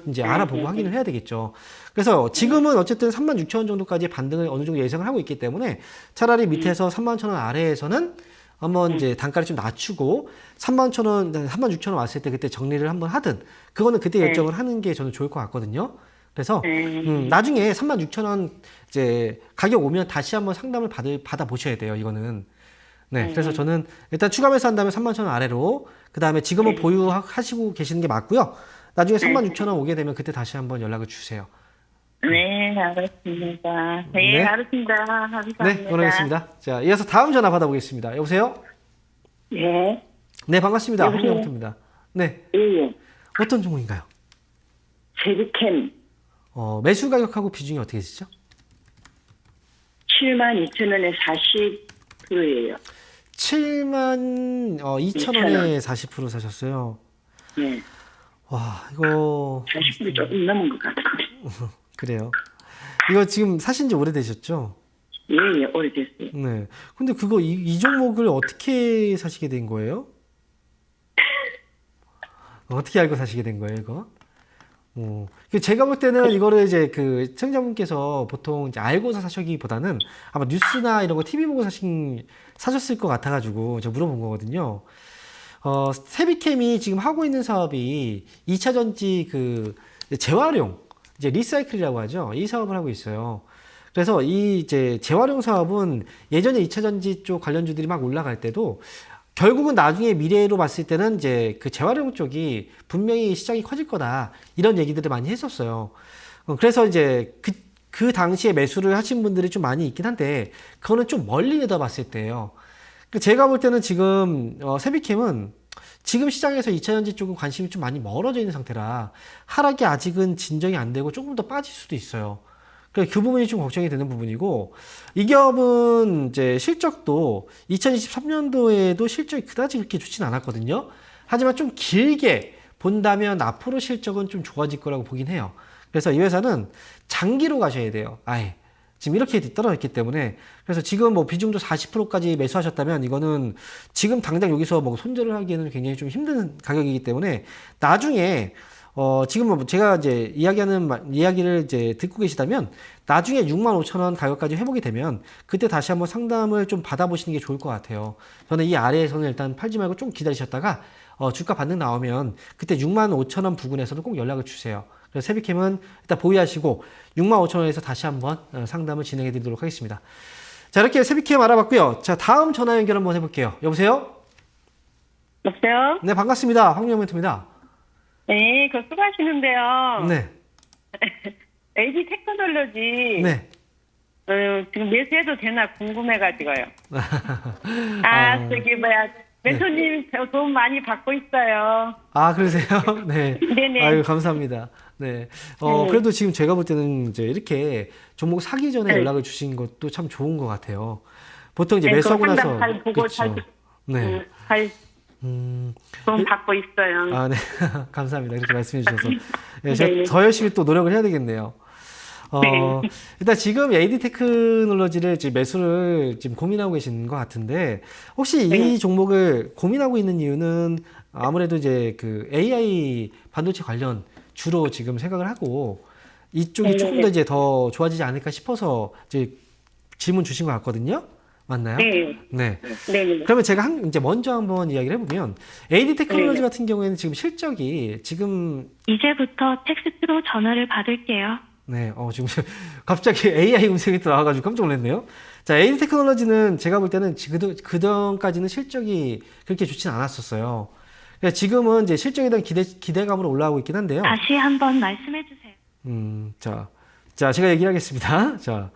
Speaker 1: 이제 알아보고 확인을 해야 되겠죠. 그래서 지금은 어쨌든 36,000원 정도까지 반등을 어느 정도 예상을 하고 있기 때문에 차라리 밑에서 31,000원 아래에서는 한번 이제 단가를 좀 낮추고 31,000원, 36,000원 왔을 때 그때 정리를 한번 하든 그거는 그때 결정을 하는 게 저는 좋을 것 같거든요. 그래서 나중에 36,000원 이제 가격 오면 다시 한번 상담을 받아 보셔야 돼요. 이거는. 네. 그래서 저는 일단 추가 매수한다면 31,000원 아래로 그다음에 지금은 보유하시고 계시는 게 맞고요. 나중에 36,000원 오게 되면 그때 다시 한번 연락을 주세요.
Speaker 3: 네, 알겠습니다. 네, 알겠습니다. 감사합니다.
Speaker 1: 네, 그러겠습니다. 자, 이어서 다음 전화 받아보겠습니다. 여보세요?
Speaker 5: 예.
Speaker 1: 네, 반갑습니다.
Speaker 5: 여보세요?
Speaker 1: 홍영태입니다. 네,
Speaker 5: 예.
Speaker 1: 어떤 종목인가요?
Speaker 5: 세비캠
Speaker 1: 매수 가격하고 비중이 어떻게 되시죠?
Speaker 5: 72,000원에 40%예요.
Speaker 1: 72,000원에 40% 사셨어요.
Speaker 5: 네.
Speaker 1: 와, 이거
Speaker 5: 40% 조금 넘은 것 같아요.
Speaker 1: 그래요. 이거 지금 사신 지 오래되셨죠?
Speaker 5: 예, 오래됐어요.
Speaker 1: 네. 근데 그거 이 종목을 어떻게 사시게 된 거예요? 어떻게 알고 사시게 된 거예요, 이거? 제가 볼 때는 이거를 이제 그 시청자분께서 보통 이제 알고서 사시기보다는 아마 뉴스나 이런 거 TV 보고 사셨을 것 같아가지고 제가 물어본 거거든요. 세비캠이 지금 하고 있는 사업이 2차 전지 그 재활용, 이제 리사이클이라고 하죠. 이 사업을 하고 있어요. 그래서 이 이제 재활용 사업은 예전에 2차 전지 쪽 관련주들이 막 올라갈 때도 결국은 나중에 미래로 봤을 때는 이제 그 재활용 쪽이 분명히 시장이 커질 거다. 이런 얘기들을 많이 했었어요. 그래서 이제 그 당시에 매수를 하신 분들이 좀 많이 있긴 한데 그거는 좀 멀리 내다봤을 때예요. 제가 볼 때는 지금 세비캠은 지금 시장에서 2차전지 쪽은 관심이 좀 많이 멀어져 있는 상태라 하락이 아직은 진정이 안 되고 조금 더 빠질 수도 있어요. 그 부분이 좀 걱정이 되는 부분이고 이 기업은 이제 실적도 2023년도에도 실적이 그다지 그렇게 좋진 않았거든요. 하지만 좀 길게 본다면 앞으로 실적은 좀 좋아질 거라고 보긴 해요. 그래서 이 회사는 장기로 가셔야 돼요. 아예. 지금 이렇게 떨어졌기 때문에 그래서 지금 뭐 비중도 40%까지 매수하셨다면 이거는 지금 당장 여기서 뭐 손절을 하기에는 굉장히 좀 힘든 가격이기 때문에 나중에 지금 뭐 제가 이제 이야기를 이제 듣고 계시다면 나중에 65,000원 가격까지 회복이 되면 그때 다시 한번 상담을 좀 받아보시는 게 좋을 것 같아요. 저는 이 아래에서는 일단 팔지 말고 좀 기다리셨다가 주가 반등 나오면 그때 65,000원 부근에서는 꼭 연락을 주세요. 그래서 세비캠은 일단 보유하시고 65,000원에서 다시 한번 상담을 진행해 드리도록 하겠습니다. 자, 이렇게 세비캠 알아봤고요. 자, 다음 전화 연결 한번 해볼게요. 여보세요?
Speaker 3: 여보세요?
Speaker 1: 네, 반갑습니다. 황영멘토입니다.
Speaker 3: 네, 그 수고하시는데요.
Speaker 1: 네.
Speaker 3: LG 테크놀로지.
Speaker 1: 네.
Speaker 3: 지금 매수해도 되나 궁금해가지고요. 멘토님 도움 많이 받고 있어요.
Speaker 1: 아, 그러세요? 네.
Speaker 3: 네네.
Speaker 1: 아유, 감사합니다. 네. 그래도 지금 제가 볼 때는 이제 이렇게 종목 사기 전에 연락을 주신 것도 참 좋은 것 같아요. 보통 이제 매수하고 나서.
Speaker 3: 잘 보고
Speaker 1: 그쵸. 네.
Speaker 3: 잘 도움 받고 있어요.
Speaker 1: 아, 네. 감사합니다. 이렇게 말씀해 주셔서. 네, 제가 더 열심히 또 노력을 해야 되겠네요. 일단 지금 AD 테크놀로지를 지금 매수를 지금 고민하고 계신 것 같은데, 혹시 이 종목을 고민하고 있는 이유는 아무래도 이제 그 AI 반도체 관련 주로 지금 생각을 하고 이쪽이 조금 더 이제 더 좋아지지 않을까 싶어서 이제 질문 주신 것 같거든요. 맞나요?
Speaker 3: 네.
Speaker 1: 네.
Speaker 3: 네.
Speaker 1: 그러면 제가 이제 먼저 한번 이야기를 해보면 AD 테크놀로지 같은 경우에는 지금 실적이 지금
Speaker 8: 이제부터 텍스트로 전화를 받을게요.
Speaker 1: 네, 지금 갑자기 AI 음성이 또 나와가지고 깜짝 놀랐네요. 자, AD 테크놀로지는 제가 볼 때는 그전까지는 실적이 그렇게 좋진 않았었어요. 그러니까 지금은 이제 실적에 대한 기대감으로 올라가고 있긴 한데요.
Speaker 8: 다시 한번 말씀해 주세요.
Speaker 1: 자, 제가 얘기를 하겠습니다. 자,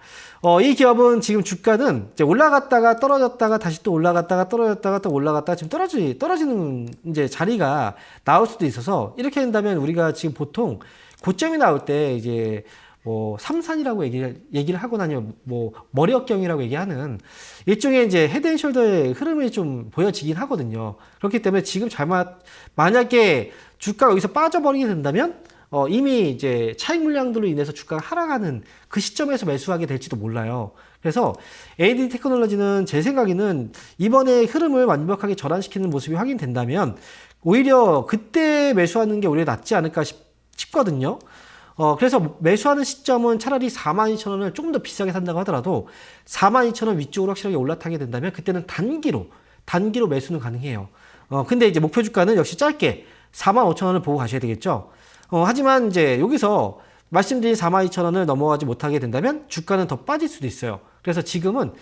Speaker 1: 이 기업은 지금 주가는 이제 올라갔다가 떨어졌다가 다시 또 올라갔다가 떨어졌다가 또 올라갔다가 지금 떨어지는 이제 자리가 나올 수도 있어서 이렇게 된다면 우리가 지금 보통 고점이 나올 때 이제 뭐 삼산이라고 얘기를 하거나 아니면 뭐 머리어경이라고 얘기하는 일종의 이제 헤드앤숄더의 흐름이 좀 보여지긴 하거든요. 그렇기 때문에 지금 만약에 주가가 여기서 빠져버리게 된다면 이미 이제 차익 물량들로 인해서 주가가 하락하는 그 시점에서 매수하게 될지도 몰라요. 그래서 AD 테크놀로지는 제 생각에는 이번에 흐름을 완벽하게 전환시키는 모습이 확인된다면 오히려 그때 매수하는 게 오히려 낫지 않을까 싶거든요. 그래서 매수하는 시점은 차라리 42,000원을 조금 더 비싸게 산다고 하더라도 42,000원 위쪽으로 확실하게 올라타게 된다면 그때는 단기로 매수는 가능해요. 근데 이제 목표 주가는 역시 짧게 45,000원을 보고 가셔야 되겠죠. 하지만 이제 여기서 말씀드린 42,000원을 넘어가지 못하게 된다면 주가는 더 빠질 수도 있어요. 그래서 지금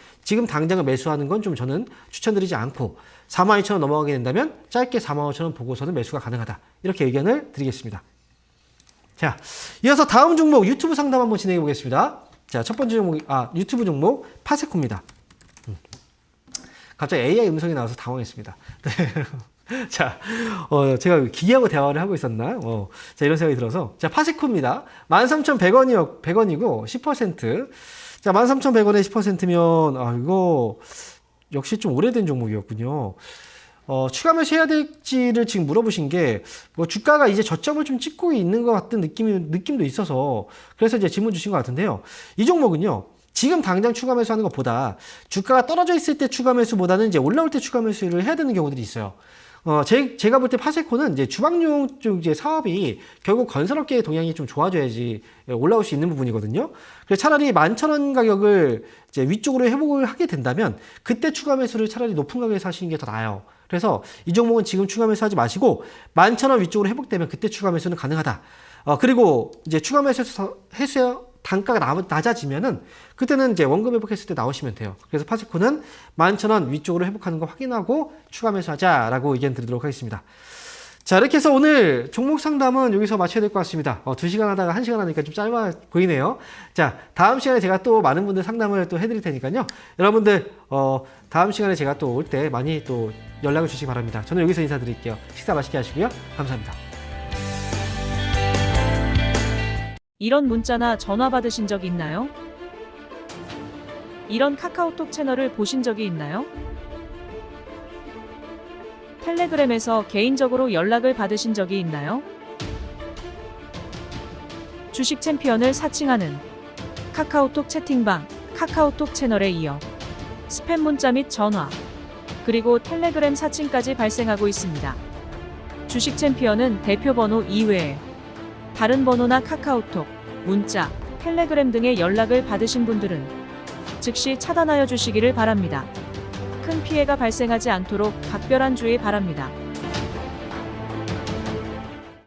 Speaker 1: 당장을 매수하는 건 좀 저는 추천드리지 않고 42,000원 넘어가게 된다면 짧게 45,000원 보고서는 매수가 가능하다. 이렇게 의견을 드리겠습니다. 자, 이어서 다음 종목 유튜브 상담 한번 진행해 보겠습니다. 자, 첫 번째 종목, 유튜브 종목 파세코입니다. 갑자기 AI 음성이 나와서 당황했습니다. 자, 제가 기계하고 대화를 하고 있었나? 자, 이런 생각이 들어서. 자, 파세코입니다. 13,100원이고, 10%. 자, 13,100원에 10%면, 이거, 역시 좀 오래된 종목이었군요. 추가 매수해야 될지를 지금 물어보신 게, 뭐, 주가가 이제 저점을 좀 찍고 있는 것 같은 느낌도 있어서, 그래서 이제 질문 주신 것 같은데요. 이 종목은요, 지금 당장 추가 매수하는 것보다 주가가 떨어져 있을 때 추가 매수보다는 이제 올라올 때 추가 매수를 해야 되는 경우들이 있어요. 제가 볼 때 파세코는 이제 주방용 쪽 이제 사업이 결국 건설업계의 동향이 좀 좋아져야지 올라올 수 있는 부분이거든요. 그래서 차라리 11,000원 가격을 이제 위쪽으로 회복을 하게 된다면 그때 추가 매수를 차라리 높은 가격에서 하시는 게 더 나아요. 그래서 이 종목은 지금 추가 매수하지 마시고 11,000원 위쪽으로 회복되면 그때 추가 매수는 가능하다. 그리고 이제 추가 매수해서 단가가 낮아지면은 그때는 이제 원금 회복했을 때 나오시면 돼요. 그래서 파세코는 11,000원 위쪽으로 회복하는 거 확인하고 추가 매수하자라고 의견 드리도록 하겠습니다. 자, 이렇게 해서 오늘 종목 상담은 여기서 마쳐야 될 것 같습니다. 2시간 하다가 1시간 하니까 좀 짧아 보이네요. 자, 다음 시간에 제가 또 많은 분들 상담을 또 해드릴 테니까요. 여러분들, 다음 시간에 제가 또 올 때 많이 또 연락을 주시기 바랍니다. 저는 여기서 인사드릴게요. 식사 맛있게 하시고요. 감사합니다.
Speaker 9: 이런 문자나 전화 받으신 적 있나요? 이런 카카오톡 채널을 보신 적이 있나요? 텔레그램에서 개인적으로 연락을 받으신 적이 있나요? 주식 챔피언을 사칭하는 카카오톡 채팅방, 카카오톡 채널에 이어 스팸 문자 및 전화, 그리고 텔레그램 사칭까지 발생하고 있습니다. 주식 챔피언은 대표 번호 이외에 다른 번호나 카카오톡, 문자, 텔레그램 등의 연락을 받으신 분들은 즉시 차단하여 주시기를 바랍니다. 큰 피해가 발생하지 않도록 각별한 주의 바랍니다.